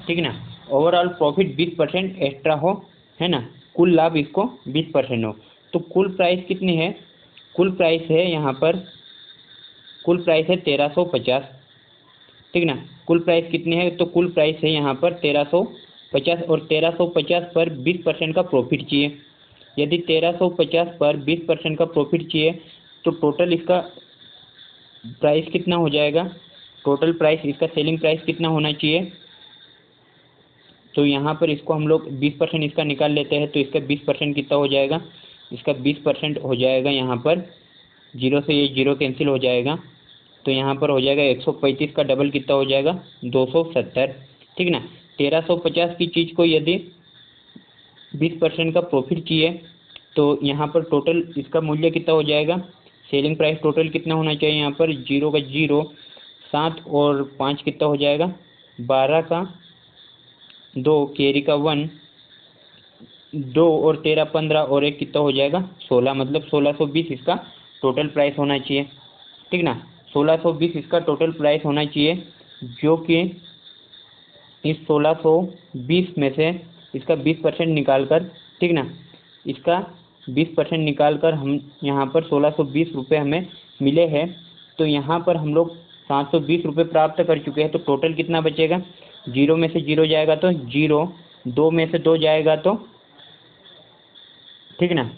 Speaker 1: ठीक ना, ओवरऑल प्रॉफिट 20% एक्स्ट्रा हो, है ना, कुल लाभ इसको 20% हो। तो कुल प्राइस कितनी है, कुल प्राइस है यहाँ पर, कुल प्राइस है 1350, ठीक ना। कुल प्राइस कितनी है, तो कुल प्राइस है यहाँ पर 1350 और 1350 पर 20% का प्रॉफिट चाहिए। यदि 1350 पर 20% का प्रॉफिट चाहिए तो टोटल इसका प्राइस कितना हो जाएगा, टोटल प्राइस इसका सेलिंग प्राइस कितना होना चाहिए। तो यहाँ पर इसको हम लोग 20% इसका निकाल लेते हैं, तो इसका 20% कितना हो जाएगा, इसका 20% हो जाएगा यहाँ पर, जीरो से ये जीरो कैंसिल हो जाएगा, तो यहाँ पर हो जाएगा 135 का डबल कितना हो जाएगा 270, ठीक ना। 1350 की चीज़ को यदि 20% का प्रॉफिट चाहिए तो यहाँ पर टोटल इसका मूल्य कितना हो जाएगा, सेलिंग प्राइस टोटल कितना होना चाहिए, यहाँ पर जीरो का जीरो, 7 और 5 कितना हो जाएगा 12 का 2, कैरी का 1, 2 और 13 15 और 1 कितना हो जाएगा 16, मतलब 1620 इसका टोटल प्राइस होना चाहिए, ठीक ना। 1620 इसका टोटल प्राइस होना चाहिए, जो कि इस 1620 में से इसका 20% निकाल कर, ठीक ना, इसका 20% निकाल कर हम यहाँ पर 1620 रुपये हमें मिले हैं। तो यहाँ पर हम लोग 720 रुपये प्राप्त कर चुके हैं। तो टोटल कितना बचेगा, जीरो में से जीरो जाएगा तो जीरो, 2 में से 2 जाएगा तो, ठीक ना,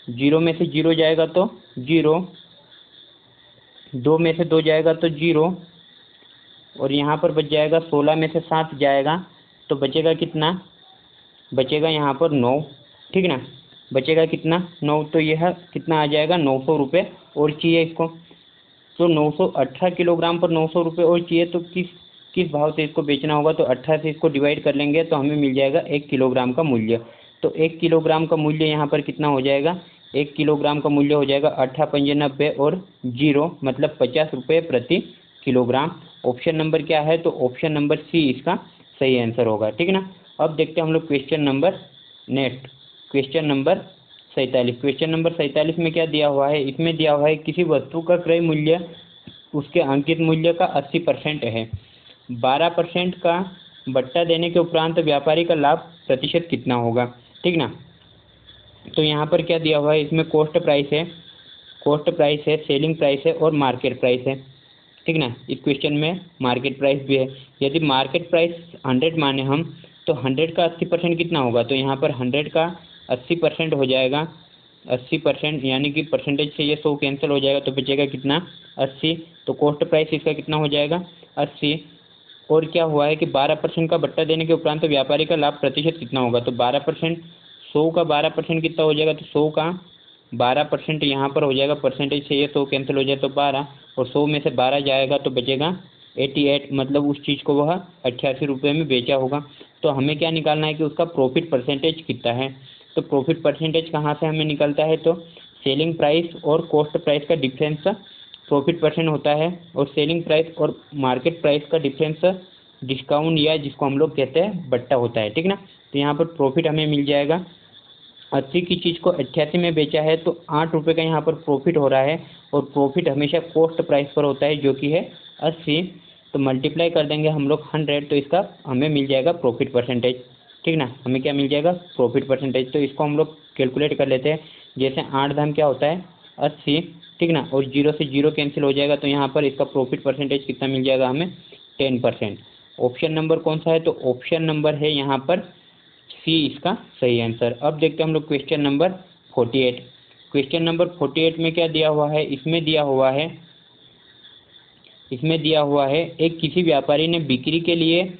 Speaker 1: जीरो में से जीरो जाएगा तो जीरो, 2 में से 2 जाएगा तो जीरो, और यहाँ पर बच जाएगा 16 में से 7 जाएगा तो बचेगा कितना, बचेगा यहाँ पर 9, ठीक ना, बचेगा कितना 9। तो यह कितना आ जाएगा 900 रुपये और चाहिए इसको। तो 918 किलोग्राम पर 900 रुपये और चाहिए, तो किस भाव से इसको बेचना होगा, तो 18 से इसको डिवाइड कर लेंगे तो हमें मिल जाएगा 1 किलोग्राम का मूल्य। तो 1 किलोग्राम का मूल्य यहाँ पर कितना हो जाएगा, 1 किलोग्राम का मूल्य हो जाएगा 18 पंजे 90 और जीरो, मतलब 50 रुपये प्रति किलोग्राम। ऑप्शन नंबर क्या है, तो ऑप्शन नंबर सी इसका सही आंसर होगा, ठीक ना। अब देखते हैं हम लोग question number next, question number 47। Question number 47 में क्या दिया हुआ है, इसमें दिया हुआ है किसी वस्तु का क्रय मूल्य उसके अंकित मूल्य का 80% है, 12% का बट्टा देने के उपरांत व्यापारी का लाभ प्रतिशत कितना होगा, ठीक ना। तो यहाँ पर क्या दिया हुआ है, इसमें कॉस्ट प्राइस है, कॉस्ट प्राइस है, सेलिंग प्राइस है और मार्केट प्राइस है, ठीक ना। इस क्वेश्चन में मार्केट प्राइस भी है। यदि मार्केट प्राइस 100 माने हम, तो 100 का 80% कितना होगा, तो यहाँ पर 100 का 80% हो जाएगा, 80% यानी कि परसेंटेज से ये 100 कैंसिल हो जाएगा तो बचेगा कितना 80। तो कॉस्ट प्राइस इसका कितना हो जाएगा 80। और क्या हुआ है कि 12% का बट्टा देने के उपरांत व्यापारी का लाभ प्रतिशत कितना होगा, तो 12%, 100 का 12% कितना हो जाएगा, तो 100 का 12% यहाँ पर हो जाएगा, परसेंटेज से ये 100 कैंसिल हो जाए तो 12, और 100 में से 12 जाएगा तो बचेगा 88, मतलब उस चीज़ को वह 88 रुपये में बेचा होगा। तो हमें क्या निकालना है कि उसका प्रॉफिट परसेंटेज कितना है। तो प्रॉफिट परसेंटेज कहाँ से हमें निकलता है, तो सेलिंग प्राइस और कॉस्ट प्राइस का डिफरेंस प्रॉफिट परसेंट होता है, और सेलिंग प्राइस और मार्केट प्राइस का डिफरेंस डिस्काउंट या जिसको हम लोग कहते हैं बट्टा होता है, ठीक ना। तो यहाँ पर प्रॉफिट हमें मिल जाएगा, 80 की चीज़ को 88 में बेचा है तो 8 रुपये का यहाँ पर प्रॉफिट हो रहा है, और प्रॉफिट हमेशा कॉस्ट प्राइस पर होता है जो कि है 80। तो मल्टीप्लाई कर देंगे हम लोग 100, तो इसका हमें मिल जाएगा प्रॉफिट परसेंटेज, ठीक ना। हमें क्या मिल जाएगा प्रॉफिट परसेंटेज। तो इसको हम लोग कैलकुलेट कर लेते हैं, जैसे 8 दाम क्या होता है 80, ठीक ना, और जीरो से जीरो कैंसिल हो जाएगा, तो यहाँ पर इसका प्रॉफिट परसेंटेज कितना मिल जाएगा हमें 10%। ऑप्शन नंबर कौन सा है, तो ऑप्शन नंबर है यहाँ पर सी इसका सही आंसर। अब देखते हैं हम लोग क्वेश्चन नंबर 48। क्वेश्चन नंबर 48 में क्या दिया हुआ है, इसमें दिया हुआ है एक किसी व्यापारी ने बिक्री के लिए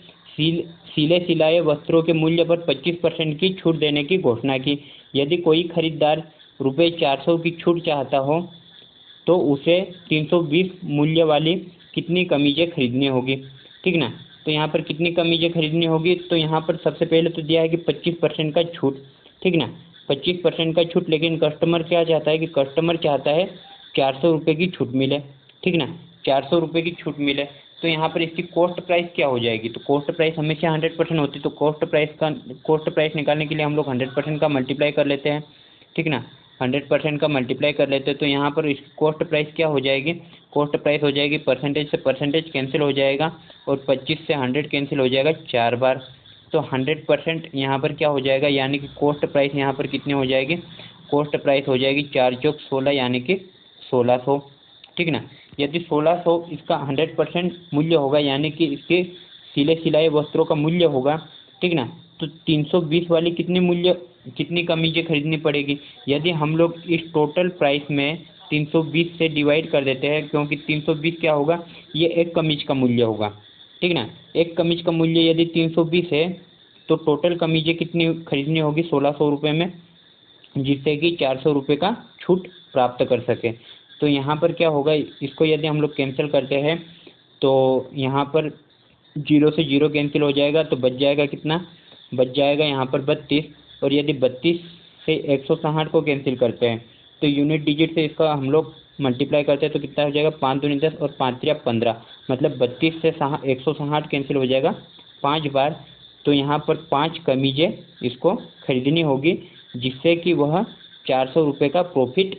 Speaker 1: सिले सिलाए वस्त्रों के मूल्य पर 25% की छूट देने की घोषणा की। यदि कोई खरीदार रुपये 400 की छूट चाहता हो तो उसे 320 मूल्य वाली कितनी कमीजें खरीदनी होगी, ठीक ना। तो यहाँ पर कितनी कमीजें खरीदनी होगी, तो यहाँ पर सबसे पहले तो दिया है कि 25% का छूट, ठीक ना, 25% का छूट। लेकिन कस्टमर क्या चाहता है कि कस्टमर चाहता है 400 रुपये की छूट मिले, ठीक ना, 400 रुपये की छूट मिले। तो यहाँ पर इसकी कॉस्ट प्राइस क्या हो जाएगी, तो कॉस्ट प्राइस हमेशा 100% होती है। तो कॉस्ट प्राइस निकालने के लिए हम लोग 100% का मल्टीप्लाई कर लेते हैं, ठीक ना। 100% का मल्टीप्लाई कर लेते हैं तो यहाँ पर इसकी कॉस्ट प्राइस क्या हो जाएगी, कॉस्ट प्राइस हो जाएगी परसेंटेज से परसेंटेज कैंसिल हो जाएगा और 25 से 100 कैंसिल हो जाएगा 4 बार। तो 100% यहाँ पर क्या हो जाएगा, यानी कि कॉस्ट प्राइस यहाँ पर कितनी हो जाएगी, कॉस्ट प्राइस हो जाएगी 4 चौक 16 यानी कि 1600। ठीक ना। यदि 1600 इसका 100% मूल्य होगा यानी कि इसके सिले सिलाए वस्त्रों का मूल्य होगा, ठीक ना, तो 320 वाली कितनी कमीजें खरीदनी पड़ेगी। यदि हम लोग इस टोटल प्राइस में 320 से डिवाइड कर देते हैं, क्योंकि 320 क्या होगा, ये एक कमीज का मूल्य होगा। ठीक ना। एक कमीज का मूल्य यदि 320 है तो टोटल कमीजें कितनी खरीदनी होगी 1600 रुपये में, जिससे कि 400 रुपये का छूट प्राप्त कर सके। तो यहाँ पर क्या होगा, इसको यदि हम लोग कैंसिल करते हैं तो यहाँ पर 0 से 0 कैंसिल हो जाएगा, तो बच जाएगा कितना, बच जाएगा यहाँ पर 32। और यदि 32 से 160 को कैंसिल करते हैं तो यूनिट डिजिट से इसका हम लोग मल्टीप्लाई करते हैं तो कितना हो जाएगा, 5 दूनी 10 और 5 3 15, मतलब 32 से 160 कैंसिल हो जाएगा 5 बार। तो यहाँ पर 5 कमीजें इसको खरीदनी होगी, जिससे कि वह 400 रुपये का प्रॉफिट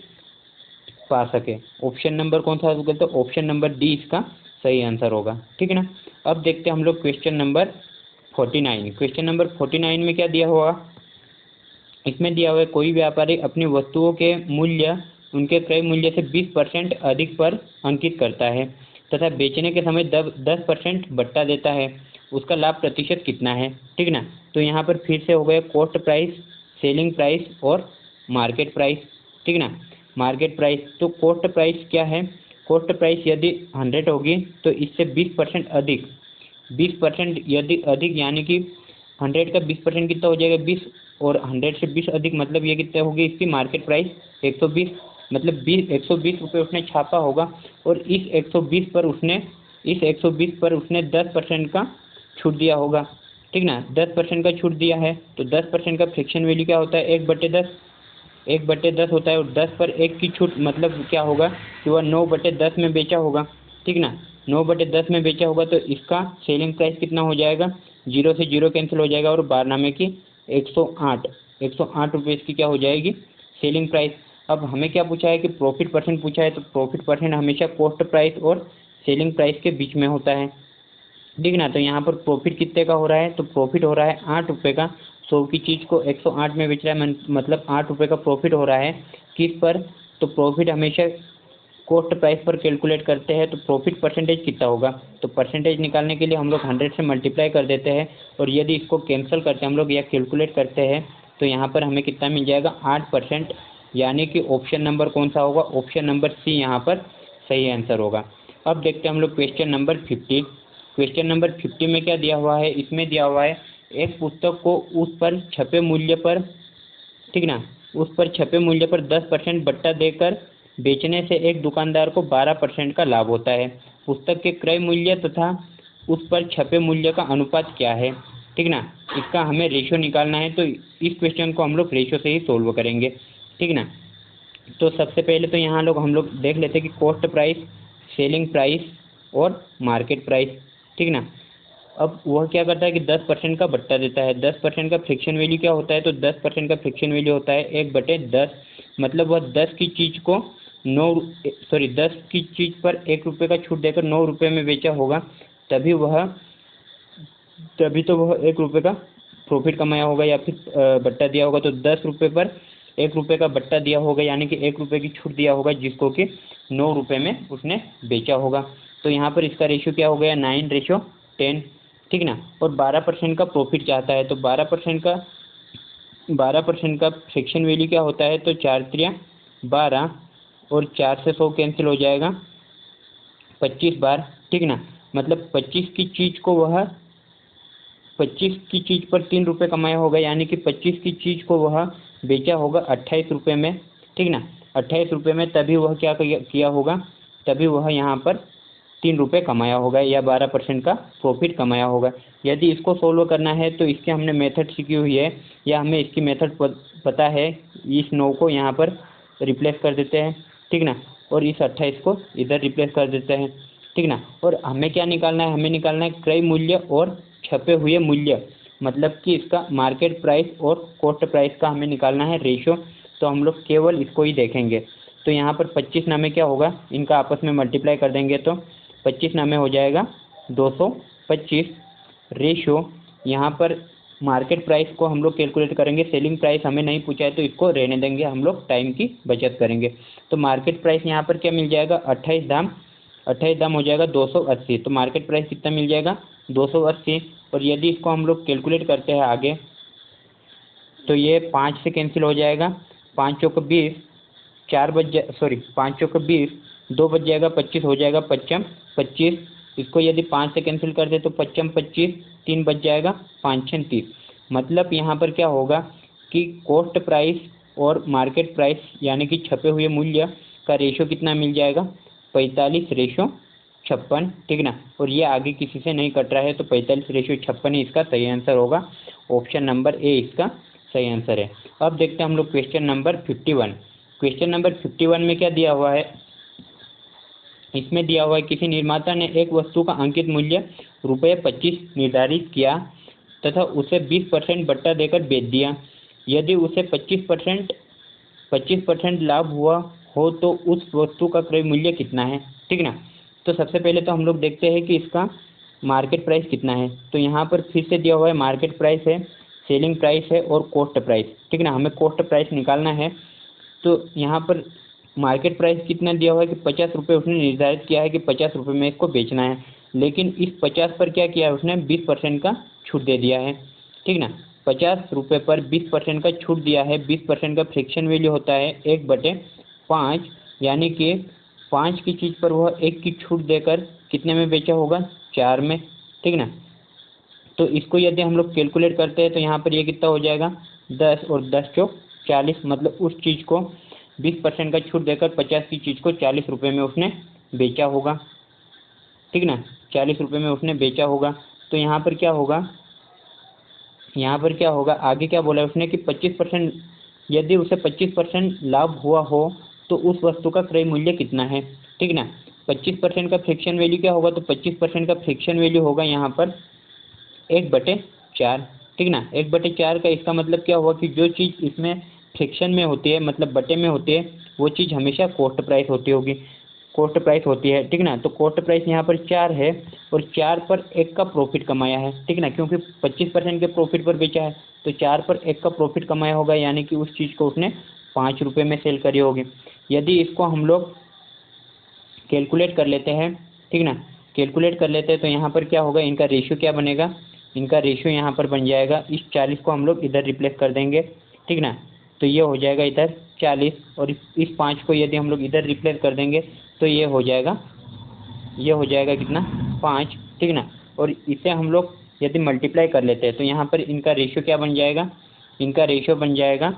Speaker 1: पा सके। ऑप्शन नंबर कौन सा होगा, तो ऑप्शन नंबर डी इसका सही आंसर होगा। ठीक है ना। अब देखते हैं हम लोग क्वेश्चन नंबर 49। क्वेश्चन नंबर 49 में क्या दिया हुआ, इसमें दिया हुआ है कोई व्यापारी अपनी वस्तुओं के मूल्य उनके क्रय मूल्य से 20% अधिक पर अंकित करता है तथा बेचने के समय 10% बट्टा देता है, उसका लाभ प्रतिशत कितना है। ठीक ना। तो यहाँ पर फिर से हो गया कॉस्ट प्राइस, सेलिंग प्राइस और मार्केट प्राइस। ठीक ना। मार्केट प्राइस, तो कॉस्ट प्राइस क्या है, कॉस्ट प्राइस यदि 100 होगी तो इससे 20% अधिक, 20% यदि अधिक यानी कि 100 का 20% कितना हो जाएगा 20, और 100 से 20 अधिक मतलब ये कितना होगी इसकी मार्केट प्राइस 120, मतलब 120 रुपये उसने छापा होगा और इस 120 पर उसने 10% का छूट दिया होगा। ठीक ना। 10% का छूट दिया है तो 10% का फ्रैक्शन वैल्यू क्या होता है, 1/10, 1/10 होता है और 10 पर 1 की छूट मतलब क्या होगा कि वह 9/10 में बेचा होगा। ठीक ना। 9/10 में बेचा होगा तो इसका सेलिंग प्राइस कितना हो जाएगा, 0 से 0 कैंसिल हो जाएगा और बारनामे की 108 रुपये इसकी क्या हो जाएगी सेलिंग प्राइस। अब हमें क्या पूछा है कि प्रॉफिट परसेंट पूछा है, तो प्रॉफिट परसेंट हमेशा कॉस्ट प्राइस और सेलिंग प्राइस के बीच में होता है। ठीक ना। तो यहाँ पर प्रॉफिट कितने का हो रहा है, तो प्रॉफिट हो रहा है 8 रुपये का, 100 की चीज़ को 108 में बेच रहा है, मतलब 8 रुपये का प्रॉफिट हो रहा है। किस पर, तो प्रॉफिट हमेशा कॉस्ट प्राइस पर कैलकुलेट करते हैं। तो प्रॉफिट परसेंटेज कितना होगा, तो परसेंटेज निकालने के लिए हम लोग 100 से मल्टीप्लाई कर देते हैं और यदि इसको कैंसिल करते हैं हम लोग या कैलकुलेट करते हैं तो यहाँ पर हमें कितना मिल जाएगा 8%, यानी कि ऑप्शन नंबर कौन सा होगा, ऑप्शन नंबर सी यहाँ पर सही आंसर होगा। अब देखते हैं हम लोग क्वेश्चन नंबर 50। क्वेश्चन नंबर 50 में क्या दिया हुआ है, इसमें दिया हुआ है एक पुस्तक को उस पर छपे मूल्य पर, ठीक ना, उस पर छपे मूल्य पर 10% बट्टा देकर बेचने से एक दुकानदार को 12% का लाभ होता है। पुस्तक के क्रय मूल्य तथा उस पर छपे मूल्य का अनुपात क्या है। ठीक ना। इसका हमें रेशो निकालना है, तो इस क्वेश्चन को हम लोग रेशो से ही सोल्व करेंगे। ठीक ना। तो सबसे पहले तो यहाँ हम लोग देख लेते हैं कि कॉस्ट प्राइस, सेलिंग प्राइस और मार्केट प्राइस। ठीक ना। अब वह क्या करता है कि 10% का बट्टा देता है। 10% का फ्रिक्शन वैल्यू क्या होता है, तो 10% का फ्रिक्शन वैल्यू होता है 1/10, मतलब वह 10 की चीज़ को 10 की चीज़ पर 1 रुपये का छूट देकर 9 रुपये में बेचा होगा, तभी तो वह 1 रुपये का प्रॉफिट कमाया होगा या फिर बट्टा दिया होगा। तो 10 रुपये पर 1 रुपये का बट्टा दिया होगा, यानी कि 1 रुपये की छूट दिया होगा, जिसको कि 9 रुपये में उसने बेचा होगा। तो यहाँ पर इसका रेशियो क्या हो गया, 9:10। ठीक ना। और 12% का प्रॉफिट चाहता है, तो 12% का फ्रैक्शन वैल्यू क्या होता है, तो 4 3 12 और 4 से 100 कैंसिल हो जाएगा 25 बार। ठीक ना। मतलब 25 की चीज़ पर 3 रुपये कमाया होगा, यानी कि 25 की चीज़ को वह बेचा होगा 28 रुपये में। ठीक ना। 28 रुपये में, तभी वह क्या किया होगा, तभी वह यहाँ पर 3 रुपये कमाया होगा या 12% का प्रॉफिट कमाया होगा। यदि इसको सोल्व करना है तो इसके हमने मेथड सीखी हुई है या हमें इसकी मेथड पता है, इस 9 को यहाँ पर रिप्लेस कर देते हैं। ठीक ना। और इस 28 को इधर रिप्लेस कर देते हैं। ठीक ना। और हमें क्या निकालना है, हमें निकालना है क्रय मूल्य और छपे हुए मूल्य, मतलब कि इसका मार्केट प्राइस और कॉस्ट प्राइस का हमें निकालना है रेशो। तो हम लोग केवल इसको ही देखेंगे। तो यहाँ पर 25 नामे क्या होगा, इनका आपस में मल्टीप्लाई कर देंगे तो 25 नामे हो जाएगा 225 रेशो। यहाँ पर मार्केट प्राइस को हम लोग कैलकुलेट करेंगे, सेलिंग प्राइस हमें नहीं पूछा है तो इसको रहने देंगे, हम लोग टाइम की बचत करेंगे। तो मार्केट प्राइस यहाँ पर क्या मिल जाएगा, 28 दाम हो जाएगा 280। तो मार्केट प्राइस कितना मिल जाएगा, 280। और यदि इसको हम लोग कैलकुलेट करते हैं आगे तो ये 5 से कैंसिल हो जाएगा, 5 चौक 20, 5 चौक 20, 2 बच जाएगा, 25 हो जाएगा, 55 25। इसको यदि 5 से कैंसिल कर दे तो 55 25, 3 बच जाएगा, 5 6 30। मतलब यहाँ पर क्या होगा कि कॉस्ट प्राइस और मार्केट प्राइस यानी कि छपे हुए मूल्य का रेशो कितना मिल जाएगा, 45:56। ठीक ना। और ये आगे किसी से नहीं कट रहा है तो 45:56 ही इसका सही आंसर होगा। ऑप्शन नंबर ए इसका सही आंसर है। अब देखते हैं हम लोग क्वेश्चन नंबर 51। क्वेश्चन नंबर 51 में क्या दिया हुआ है, इसमें दिया हुआ है किसी निर्माता ने एक वस्तु का अंकित मूल्य ₹25 निर्धारित किया तथा उसे 20% बट्टा देकर बेच दिया। यदि उसे 25% लाभ हुआ हो तो उस वस्तु का क्रय मूल्य कितना है। ठीक ना। तो सबसे पहले तो हम लोग देखते हैं कि इसका मार्केट प्राइस कितना है। तो यहाँ पर फिर से दिया हुआ है मार्केट प्राइस है, सेलिंग प्राइस है और कॉस्ट प्राइस। ठीक ना। हमें कॉस्ट प्राइस निकालना है। तो यहाँ पर मार्केट प्राइस कितना दिया हुआ है कि 50 रुपये उसने निर्धारित किया है कि 50 रुपये में इसको बेचना है, लेकिन इस 50 पर क्या किया है उसने 20% का छूट दे दिया है। ठीक ना। 50 रुपये पर 20% का छूट दिया है। 20% का फ्रिक्शन वैल्यू होता है 1/5, यानी कि 5 की चीज़ पर वह 1 की छूट देकर कितने में बेचा होगा, 4 में। ठीक ना। तो इसको यदि हम लोग कैलकुलेट करते हैं तो यहाँ पर ये कितना हो जाएगा, 10 और 10 चौक 40। मतलब उस चीज़ को 20% का छूट देकर 50 की चीज़ को 40 रुपये में उसने बेचा होगा। ठीक ना। 40 रुपये में उसने बेचा होगा। तो यहाँ पर क्या होगा, आगे क्या बोला उसने कि 25%, यदि उसे 25% लाभ हुआ हो तो उस वस्तु का क्रय मूल्य कितना है। ठीक ना। 25% का फ्रिक्शन वैल्यू क्या होगा, तो 25% का फ्रिक्शन वैल्यू होगा यहाँ पर 1/4। ठीक ना। 1/4 का इसका मतलब क्या हुआ कि जो चीज़ इसमें फ्रिक्शन में होती है, मतलब बटे में होती है, वो चीज़ हमेशा कॉस्ट प्राइस होती है। ठीक ना। तो कॉस्ट प्राइस यहाँ पर 4 है और 4 पर 1 का प्रॉफिट कमाया है। ठीक ना। क्योंकि 25% के प्रॉफिट पर बेचा है तो 4 पर 1 का प्रॉफिट कमाया होगा, यानी कि उस चीज़ को उसने 5 रुपये में सेल करी होगी। यदि इसको हम लोग कैलकुलेट कर लेते हैं, ठीक ना, कैलकुलेट कर लेते हैं तो यहाँ पर क्या होगा, इनका रेशियो क्या बनेगा, इनका रेशियो यहाँ पर बन जाएगा, इस 40 को हम लोग इधर रिप्लेस कर देंगे। ठीक ना। तो ये हो जाएगा इधर 40 और इस 5 को यदि हम लोग इधर रिप्लेस कर देंगे तो ये हो जाएगा कितना, 5। ठीक ना। और इसे हम लोग यदि मल्टीप्लाई कर लेते हैं तो यहाँ पर इनका रेशियो क्या बन जाएगा, इनका रेशियो बन जाएगा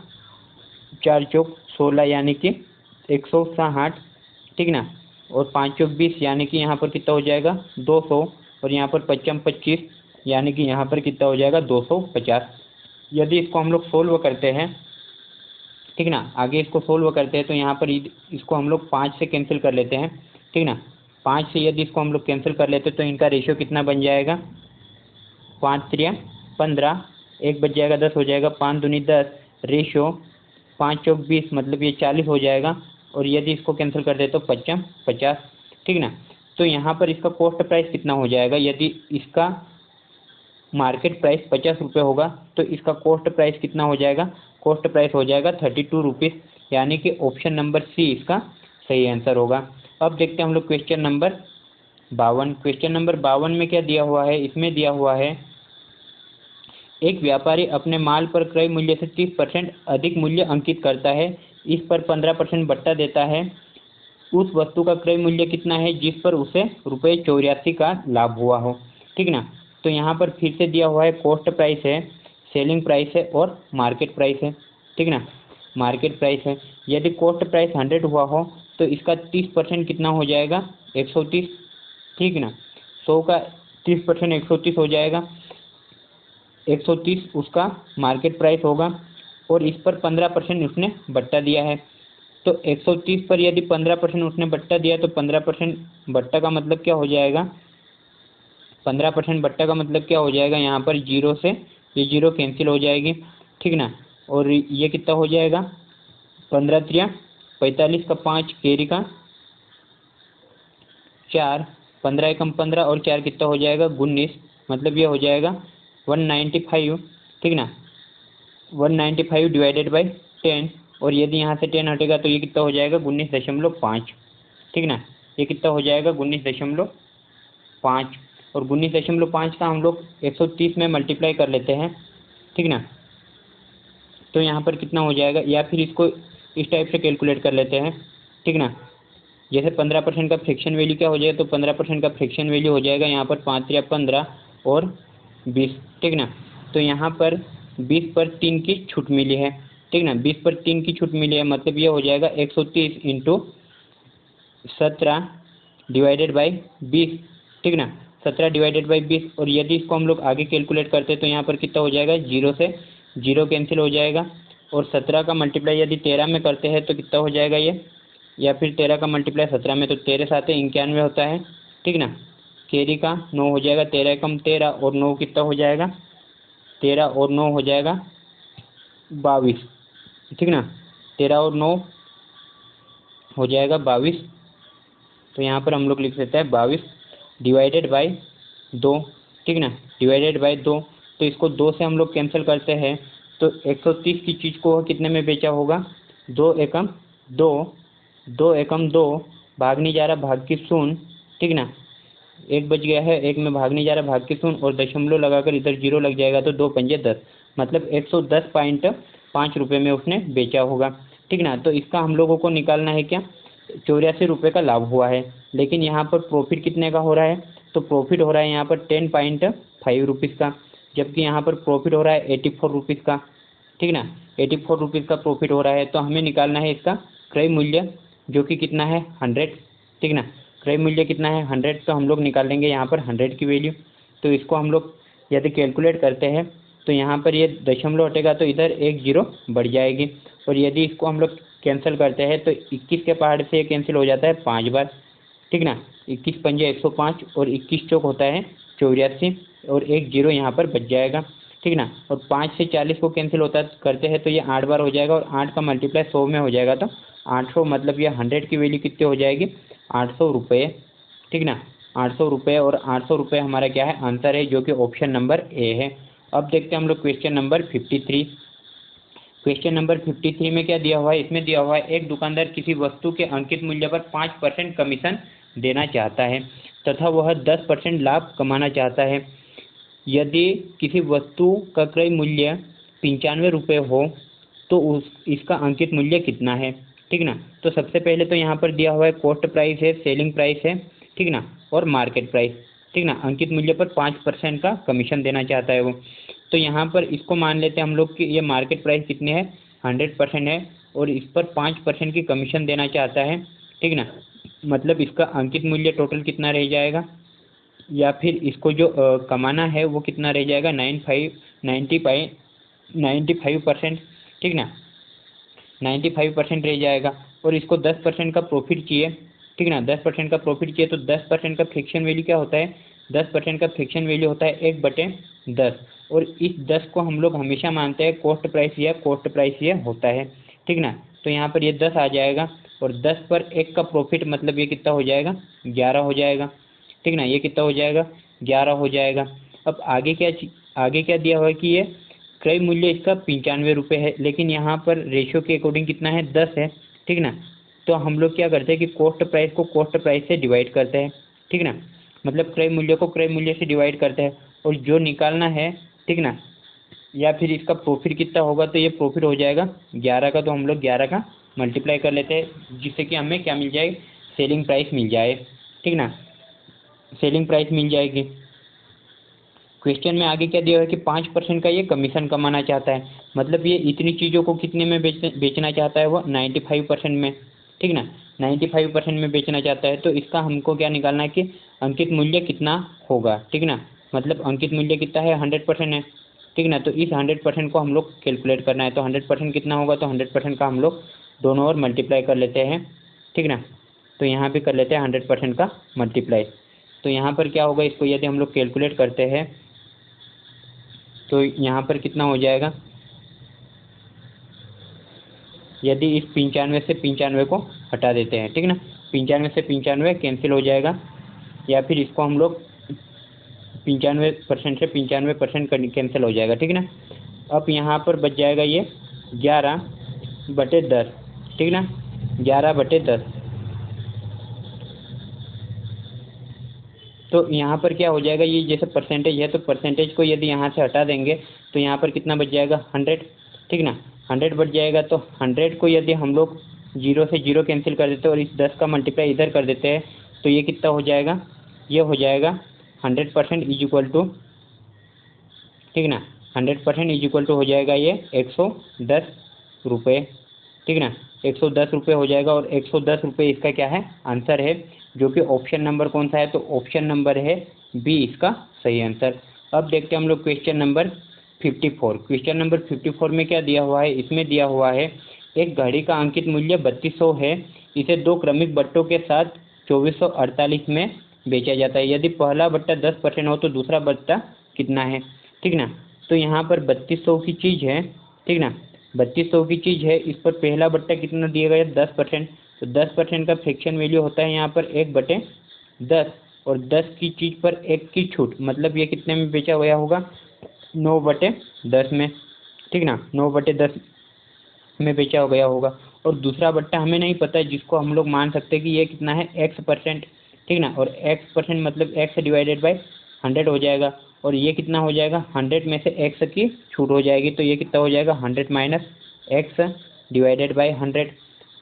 Speaker 1: 4 चौक 16 यानी कि 160। ठीक ना। और 5 चौक 20 यानी कि यहाँ पर कितना हो जाएगा 200। और यहाँ पर 55 25 यानी कि यहाँ पर कितना हो जाएगा 250। यदि इसको हम लोग सोल्व करते हैं, ठीक ना, आगे इसको सोल्व करते हैं तो यहाँ पर इसको हम लोग 5 से कैंसिल कर लेते हैं। ठीक ना। 5 से यदि इसको हम लोग कैंसिल कर लेते हैं तो इनका रेशियो कितना बन जाएगा, 5 3 15, 1 बच जाएगा, 10 हो जाएगा, 5 दूनी 10, रेशियो 5 चौक 20 मतलब ये 40 हो जाएगा। और यदि इसको कैंसिल कर दे तो 55 50। ठीक ना। तो यहाँ पर इसका कॉस्ट प्राइस कितना हो जाएगा, यदि इसका मार्केट प्राइस 50 रुपये होगा तो इसका कॉस्ट प्राइस कितना हो जाएगा, कॉस्ट प्राइस हो जाएगा 32 रुपीज़, यानी कि ऑप्शन नंबर सी इसका सही आंसर होगा। अब देखते हैं हम लोग क्वेश्चन नंबर 52। क्वेश्चन नंबर 52 में क्या दिया हुआ है, इसमें दिया हुआ है एक व्यापारी अपने माल पर क्रय मूल्य से 30% अधिक मूल्य अंकित करता है, इस पर 15% बट्टा देता है। उस वस्तु का क्रय मूल्य कितना है जिस पर उसे ₹84 का लाभ हुआ हो। ठीक ना। तो यहाँ पर फिर से दिया हुआ है कॉस्ट प्राइस है, सेलिंग प्राइस है और मार्केट प्राइस है। ठीक ना। मार्केट प्राइस है, यदि कॉस्ट प्राइस 100 हुआ हो तो इसका 30% कितना हो जाएगा, 130। ठीक ना। 100 का 30% 130 हो जाएगा, 130 उसका मार्केट प्राइस होगा और इस पर 15% उसने बट्टा दिया है। तो 130 पर यदि 15% उसने बट्टा दिया तो 15% बट्टा का मतलब क्या हो जाएगा, 15% बट्टा का मतलब क्या हो जाएगा, यहाँ पर 0 से ये 0 कैंसिल हो जाएगी। ठीक ना। और ये कितना हो जाएगा, 15 त्रिया 45 का 5, कैरी का 4, 15 एकम 15 और 4 कितना हो जाएगा 19, मतलब ये हो जाएगा 195, ठीक ना। 195 डिवाइडेड बाई 10, और यदि यहाँ से 10 हटेगा तो ये कितना हो जाएगा 19.5, ठीक ना। ये कितना हो जाएगा 19.5, और 19.5 का हम लोग 130 में मल्टीप्लाई कर लेते हैं, ठीक ना। तो यहाँ पर कितना हो जाएगा, या फिर इसको इस टाइप से कैलकुलेट कर लेते हैं, ठीक ना। जैसे 15% का फ्रैक्शन वैल्यू क्या हो जाएगा, तो 15% का फ्रैक्शन वैल्यू हो जाएगा यहाँ पर 5 या 15 और 20, ठीक ना। तो यहाँ पर 20 पर 3 की छूट मिली है, ठीक ना। 20 पर 3 की छूट मिली है, मतलब ये हो जाएगा 130 इंटू 17 डिवाइडेड बाई 20, ठीक ना। 17 डिवाइडेड बाई 20, और यदि इसको हम लोग आगे कैलकुलेट करते हैं तो यहाँ पर कितना हो जाएगा, 0 से 0 कैंसिल हो जाएगा, और 17 का मल्टीप्लाई यदि 13 में करते हैं तो कितना हो जाएगा ये, या फिर 13 का मल्टीप्लाई 17 में, तो 13 7 91 होता है, ठीक ना। कैरी का 9 हो जाएगा, 13 एकम 13 और 9 कितना हो जाएगा, 13 और 9 हो जाएगा 22, ठीक ना। 13 और 9 हो जाएगा 22, तो यहाँ पर हम लोग लिख सकते हैं 22 डिवाइडेड बाई 2, ठीक ना। डिवाइडेड बाई 2, तो इसको 2 से हम लोग कैंसिल करते हैं, तो 130 की चीज़ को कितने में बेचा होगा, 2 एकम 2, 2 एकम 2, भाग नहीं जा रहा भाग की शून्य, ठीक ना। एक बच गया है, एक में भाग नहीं जा रहा भाग की शून्य, और दशमलव लगाकर इधर 0 लग जाएगा, तो 2 पंजे 10, मतलब 110.5 रुपये में उसने बेचा होगा, ठीक ना। तो इसका हम लोगों को निकालना है क्या, 84 रुपये का लाभ हुआ है, लेकिन यहाँ पर प्रॉफिट कितने का हो रहा है, तो प्रॉफिट हो रहा है यहाँ पर 10.5 रुपीज़ का, जबकि यहाँ पर प्रॉफिट हो रहा है 84 रुपीज़ का, ठीक ना। 84 रुपीज़ का प्रॉफिट हो रहा है, तो हमें निकालना है इसका क्रय मूल्य, जो कि कितना है 100, ठीक ना। क्रय मूल्य कितना है 100, तो हम लोग निकालेंगे यहाँ पर 100 की वैल्यू। तो इसको हम लोग यदि कैलकुलेट करते हैं तो यहाँ पर ये दशमलव हटेगा तो इधर 1 0 बढ़ जाएगी, और यदि इसको हम लोग कैंसिल करते हैं तो 21 के पहाड़ से ये कैंसिल हो जाता है 5 बार, ठीक ना। 21 पंजे 105, और 21 चौक होता है 84, और 1 0 यहाँ पर बच जाएगा, ठीक ना। और 5 से 40 को कैंसिल होता करते हैं तो ये 8 बार हो जाएगा, और 8 का मल्टीप्लाई 100 में हो जाएगा, तो 800, मतलब ये 100 की वैल्यू कितनी हो जाएगी 800 रुपये, ठीक ना। 800 रुपये, और 800 रुपये हमारा क्या है आंसर है, जो कि ऑप्शन नंबर ए है। अब देखते हैं हम लोग क्वेश्चन नंबर 53। क्वेश्चन नंबर 53 में क्या दिया हुआ है, इसमें दिया हुआ है एक दुकानदार किसी वस्तु के अंकित मूल्य पर 5% कमीशन देना चाहता है तथा वह 10% लाभ कमाना चाहता है। यदि किसी वस्तु का क्रय मूल्य 95 रुपये हो तो इसका अंकित मूल्य कितना है, ठीक ना। तो सबसे पहले तो यहाँ पर दिया हुआ है कॉस्ट प्राइस है, सेलिंग प्राइस है, ठीक ना, और मार्केट प्राइस, ठीक ना। अंकित मूल्य पर 5% का कमीशन देना चाहता है वो, तो यहाँ पर इसको मान लेते हैं हम लोग कि ये मार्केट प्राइस कितनी है 100% है, और इस पर 5% की कमीशन देना चाहता है, ठीक ना। मतलब इसका अंकित मूल्य टोटल कितना रह जाएगा, या फिर इसको जो कमाना है वो कितना रह जाएगा 95%, ठीक ना, 95% रह जाएगा। और इसको 10% का प्रॉफिट चाहिए, ठीक ना। 10% का प्रॉफिट चाहिए, तो 10% का फ्रिक्शन वैल्यू क्या होता है, 10% का फ्रिक्शन वैल्यू होता है 1/10, और इस 10 को हम लोग हमेशा मानते हैं कॉस्ट प्राइस या कॉस्ट प्राइस ये होता है, ठीक ना। तो यहाँ पर ये 10 आ जाएगा, और 10 पर 1 का प्रॉफिट, मतलब ये कितना हो जाएगा 11 हो जाएगा, ठीक ना। ये कितना हो जाएगा 11 हो जाएगा। अब आगे क्या दिया हुआ है कि ये क्रय मूल्य इसका 95 रुपये है, लेकिन यहाँ पर रेशियो के अकॉर्डिंग कितना है 10 है, ठीक ना। तो हम लोग क्या करते हैं कि कॉस्ट प्राइस को कॉस्ट प्राइस से डिवाइड करते हैं, ठीक ना, मतलब क्रय मूल्य को क्रय मूल्य से डिवाइड करते हैं, और जो निकालना है, ठीक ना, या फिर इसका प्रॉफिट कितना होगा, तो ये प्रॉफिट हो जाएगा 11 का, तो हम लोग 11 का मल्टीप्लाई कर लेते हैं, जिससे कि हमें क्या मिल जाए, सेलिंग प्राइस मिल जाए, ठीक ना, सेलिंग प्राइस मिल जाएगी। क्वेश्चन में आगे क्या दिया है कि 5% का ये कमीशन कमाना चाहता है, मतलब ये इतनी चीज़ों को कितने में बेचना चाहता है, वो 95% में, ठीक ना, 95% में बेचना चाहता है। तो इसका हमको क्या निकालना है कि अंकित मूल्य कितना होगा, ठीक ना, मतलब अंकित मूल्य कितना है 100% है, ठीक ना। तो इस 100% को हम लोग कैलकुलेट करना है, तो 100% कितना होगा, तो 100% का हम लोग दोनों ओर मल्टीप्लाई कर लेते हैं, ठीक ना। तो यहाँ पे कर लेते हैं 100% का मल्टीप्लाई, तो यहाँ पर क्या होगा, इसको यदि हम लोग कैलकुलेट करते हैं तो यहाँ पर कितना हो जाएगा, यदि इस 95 से 95 को हटा देते हैं, ठीक ना। 95 से 95 कैंसिल हो जाएगा, या फिर इसको हम लोग 95% से 95% कैंसिल हो जाएगा, ठीक ना। अब यहाँ पर बच जाएगा ये 11/10, ठीक ना, 11/10। तो यहाँ पर क्या हो जाएगा, ये जैसे परसेंटेज है तो परसेंटेज को यदि यहाँ से हटा देंगे तो यहाँ पर कितना बच जाएगा, 100, ठीक ना। 100 बच जाएगा, तो 100 को यदि हम लोग 0 से 0 कैंसिल कर देते हैं और इस 10 का मल्टीप्लाई इधर कर देते हैं तो ये कितना हो जाएगा, ये हो जाएगा 100% इज इक्वल टू, ठीक ना, 100% इज इक्वल टू हो जाएगा ये 110 रुपये, ठीक ना। 110 रुपये हो जाएगा, और 110 रुपये इसका क्या है, आंसर है, जो कि ऑप्शन नंबर कौन सा है, तो ऑप्शन नंबर है बी इसका सही आंसर। अब देखते हैं हम लोग क्वेश्चन नंबर 54। क्वेश्चन नंबर 54 में क्या दिया हुआ है, इसमें दिया हुआ है एक घड़ी का अंकित मूल्य 3200 है, इसे 2 क्रमिक बट्टों के साथ 2448 में बेचा जाता है। यदि पहला बट्टा 10% हो तो दूसरा बट्टा कितना है, ठीक ना। तो यहाँ पर 3200 की चीज़ है, ठीक ना, 3200 की चीज़ है, इस पर पहला बट्टा कितना दिया गया, 10%। तो 10% का फ्रैक्शन वैल्यू होता है यहाँ पर 1/10, और 10 की चीज़ पर 1 की छूट, मतलब ये कितने में बेचा गया होगा, 9/10 में, ठीक ना, 9/10 में बेचा गया होगा। और दूसरा बट्टा हमें नहीं पता है, जिसको हम लोग मान सकते हैं कि ये कितना है, X%, ठीक ना, और X% मतलब X डिवाइडेड बाई 100 हो जाएगा, और ये कितना हो जाएगा, 100 में से X की छूट हो जाएगी, तो ये कितना हो जाएगा, 100 माइनस X डिवाइडेड बाई 100,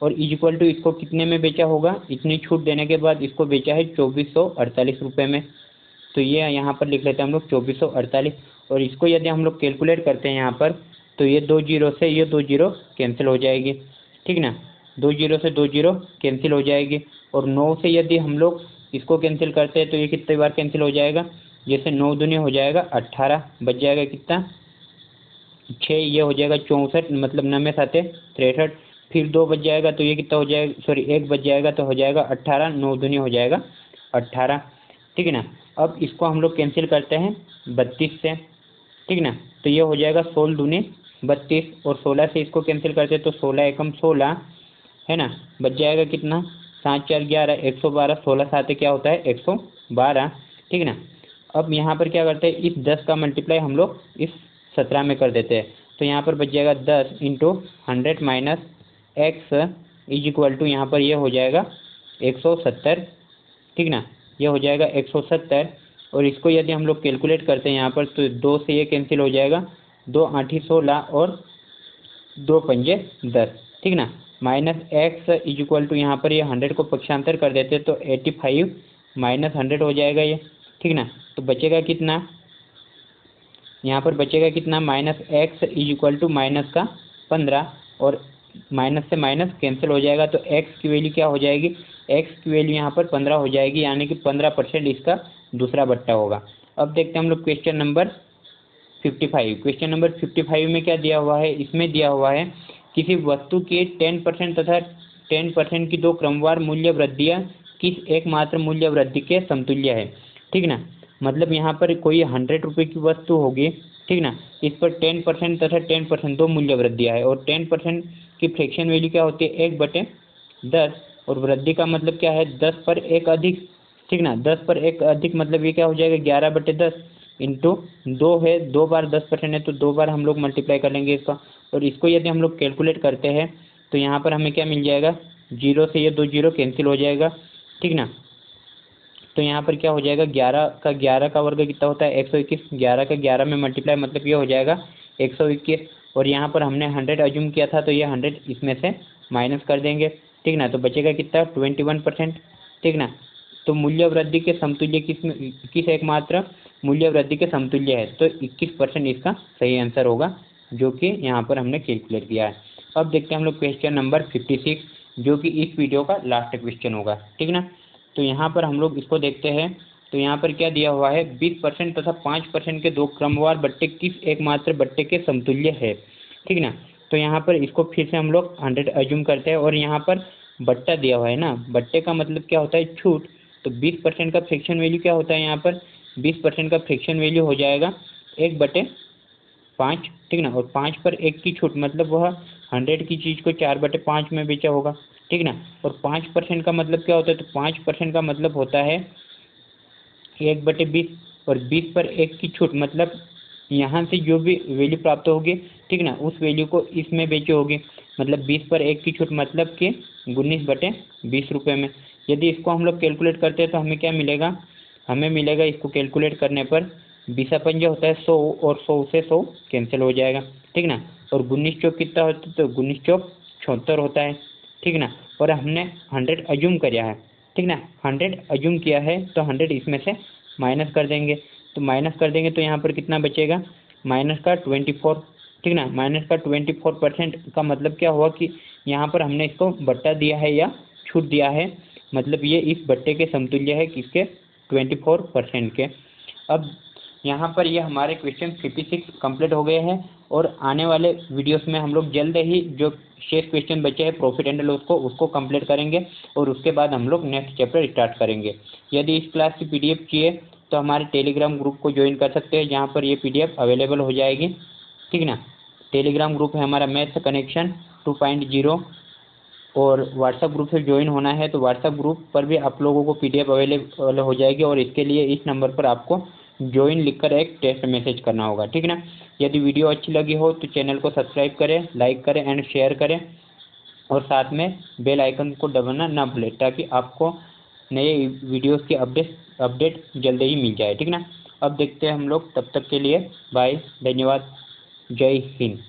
Speaker 1: और इज इक्वल टू इसको कितने में बेचा होगा, इतनी छूट देने के बाद इसको बेचा है 2448 रुपये में। तो ये यहाँ पर लिख लेते हैं हम लोग 2448, और इसको यदि हम लोग कैलकुलेट करते हैं यहाँ पर, तो ये 2 जीरो से ये 2 जीरो कैंसिल हो जाएगी, ठीक ना, 2 जीरो से 2 जीरो कैंसिल हो जाएगी, और 9 से यदि हम लोग इसको कैंसिल करते हैं तो ये कितनी बार कैंसिल हो जाएगा, जैसे 9 दूनी हो जाएगा 18, बच जाएगा कितना, 6, ये हो जाएगा 64, मतलब 9 में 7 63, फिर 2 बच जाएगा तो ये कितना हो जाएगा, सॉरी 1 बच जाएगा तो हो जाएगा 18, 9 दूनी हो जाएगा 18, ठीक है ना। अब इसको हम लोग कैंसिल करते हैं 32 से, ठीक ना, तो ये हो जाएगा 16 दूनी 32, और 16 से इसको कैंसिल करते हैं तो 16 एकम 16, है ना, बच जाएगा कितना, 7 4 11, 112, 16 7 क्या होता है, 112, ठीक है ना। अब यहाँ पर क्या करते हैं, इस 10 का मल्टीप्लाई हम लोग इस 17 में कर देते हैं, तो यहाँ पर बच जाएगा 10 into 100 minus X is equal to, यहाँ पर ये हो जाएगा 170, ठीक ना, ये हो जाएगा 170, और इसको यदि हम लोग कैलकुलेट करते हैं यहाँ पर तो 2 से ये कैंसिल हो जाएगा, 2 8 16 और 2 पंजे 10, ठीक ना, minus X is equal to, यहाँ पर ये 100 को पक्षांतर कर देते तो 85 माइनस 100 हो जाएगा ये, ठीक ना। तो बचेगा कितना, यहाँ पर बचेगा कितना, minus X is equal to minus का 15, और माइनस से माइनस कैंसिल हो जाएगा, तो एक्स की वैल्यू क्या हो जाएगी, एक्स की वैल्यू यहाँ पर 15 हो जाएगी, यानी कि 15% इसका दूसरा बट्टा होगा। अब देखते हैं हम लोग क्वेश्चन नंबर 55। क्वेश्चन नंबर 55 में क्या दिया हुआ है, इसमें दिया हुआ है किसी वस्तु के 10% तथा 10% की 2 क्रमवार मूल्य वृद्धियाँ किस एकमात्र मूल्य वृद्धि के समतुल्य है, ठीक ना। मतलब यहाँ पर कोई 100 रुपये की वस्तु होगी, ठीक ना, इस पर 10% तथा 10% 2 मूल्य वृद्धियाँ है, और 10% की फ्रैक्शन वैल्यू क्या होती है, 1/10, और वृद्धि का मतलब क्या है, 10 पर 1 अधिक, ठीक ना, 10 पर 1 अधिक मतलब ये क्या हो जाएगा, 11/10 इंटू 2 है, 2 बार 10% है तो 2 बार हम लोग मल्टीप्लाई कर लेंगे इसका, और इसको यदि हम लोग कैलकुलेट करते हैं तो यहाँ पर हमें क्या मिल जाएगा, 0 से ये 2 जीरो कैंसिल हो जाएगा, ठीक ना। तो यहाँ पर क्या हो जाएगा, 11 का वर्ग कितना होता है, 121, 11 का 11 में मल्टीप्लाई मतलब ये हो जाएगा 121, और यहाँ पर हमने 100 अज्यूम किया था तो ये 100 इसमें से माइनस कर देंगे, ठीक ना, तो बचेगा कितना, 21%, ठीक ना। तो मूल्य वृद्धि के समतुल्य किस एकमात्र मूल्य वृद्धि के समतुल्य है, तो 21% इसका सही आंसर होगा, जो कि यहाँ पर हमने कैलकुलेट किया है। अब देखते हैं हम लोग क्वेश्चन नंबर 56, जो कि इस वीडियो का लास्ट क्वेश्चन होगा, ठीक ना। तो यहाँ पर हम लोग इसको देखते हैं, तो यहाँ पर क्या दिया हुआ है, 20% तथा 5% के 2 क्रमवार बट्टे किस एकमात्र बट्टे के समतुल्य है, ठीक ना। तो यहाँ पर इसको फिर से हम लोग 100 अज्यूम करते हैं, और यहाँ पर बट्टा दिया हुआ है ना, बट्टे का मतलब क्या होता है, छूट, तो 20% का फ्रैक्शन वैल्यू क्या होता है, यहाँ पर 20% का फ्रैक्शन वैल्यू हो जाएगा 1/10, 5, ठीक ना। और 5 पर 1 की छूट मतलब वह 100 की चीज़ को 4/5 में बेचा होगा, ठीक ना। और 5% का मतलब क्या होता है, तो 5% का मतलब होता है 1/20। और 20 पर 1 की छूट मतलब यहाँ से जो भी वैल्यू प्राप्त होगी, ठीक ना, उस वैल्यू को इसमें बेचे होगी। मतलब 20 पर 1 की छूट मतलब कि 19/20 रुपये में। यदि इसको हम लोग कैलकुलेट करते हैं तो हमें क्या मिलेगा, हमें मिलेगा इसको कैलकुलेट करने पर 20 जो होता है 100, और 100 से 100 कैंसिल हो जाएगा, ठीक ना। और 19 चौक कितना होता है, तो 19 चौक 76 होता है, ठीक ना। और हमने 100 अज्यूम किया है, ठीक ना, 100 अज्यूम किया है तो 100 इसमें से माइनस कर देंगे। तो माइनस कर देंगे तो यहाँ पर कितना बचेगा, माइनस का 24, ठीक ना। माइनस का 24% का मतलब क्या हुआ कि यहाँ पर हमने इसको बट्टा दिया है या छूट दिया है, मतलब ये इस बट्टे के समतुल्य है, किसके, 24% के। अब यहाँ पर ये हमारे क्वेश्चन 56 कंप्लीट हो गए हैं, और आने वाले वीडियोस में हम लोग जल्द ही जो शेष क्वेश्चन बचे हैं प्रॉफिट एंड लॉस को उसको कंप्लीट करेंगे, और उसके बाद हम लोग नेक्स्ट चैप्टर स्टार्ट करेंगे। यदि इस क्लास की PDF चाहिए तो हमारे टेलीग्राम ग्रुप को ज्वाइन कर सकते हैं, जहाँ पर ये PDF अवेलेबल हो जाएगी, ठीक ना। टेलीग्राम ग्रुप है हमारा मैथ्स कनेक्शन 2.0, और व्हाट्सएप ग्रुप से ज्वाइन होना है तो व्हाट्सएप ग्रुप पर भी आप लोगों को PDF अवेलेबल हो जाएगी, और इसके लिए इस नंबर पर आपको ज्वाइन लिखकर एक टेक्स्ट मैसेज करना होगा, ठीक ना। यदि वीडियो अच्छी लगी हो तो चैनल को सब्सक्राइब करें, लाइक करें एंड शेयर करें, और साथ में बेल आइकन को दबाना ना भूलें, ताकि आपको नए वीडियोस की अपडेट जल्दी ही मिल जाए, ठीक ना। अब देखते हैं हम लोग, तब तक के लिए बाय, धन्यवाद, जय हिंद।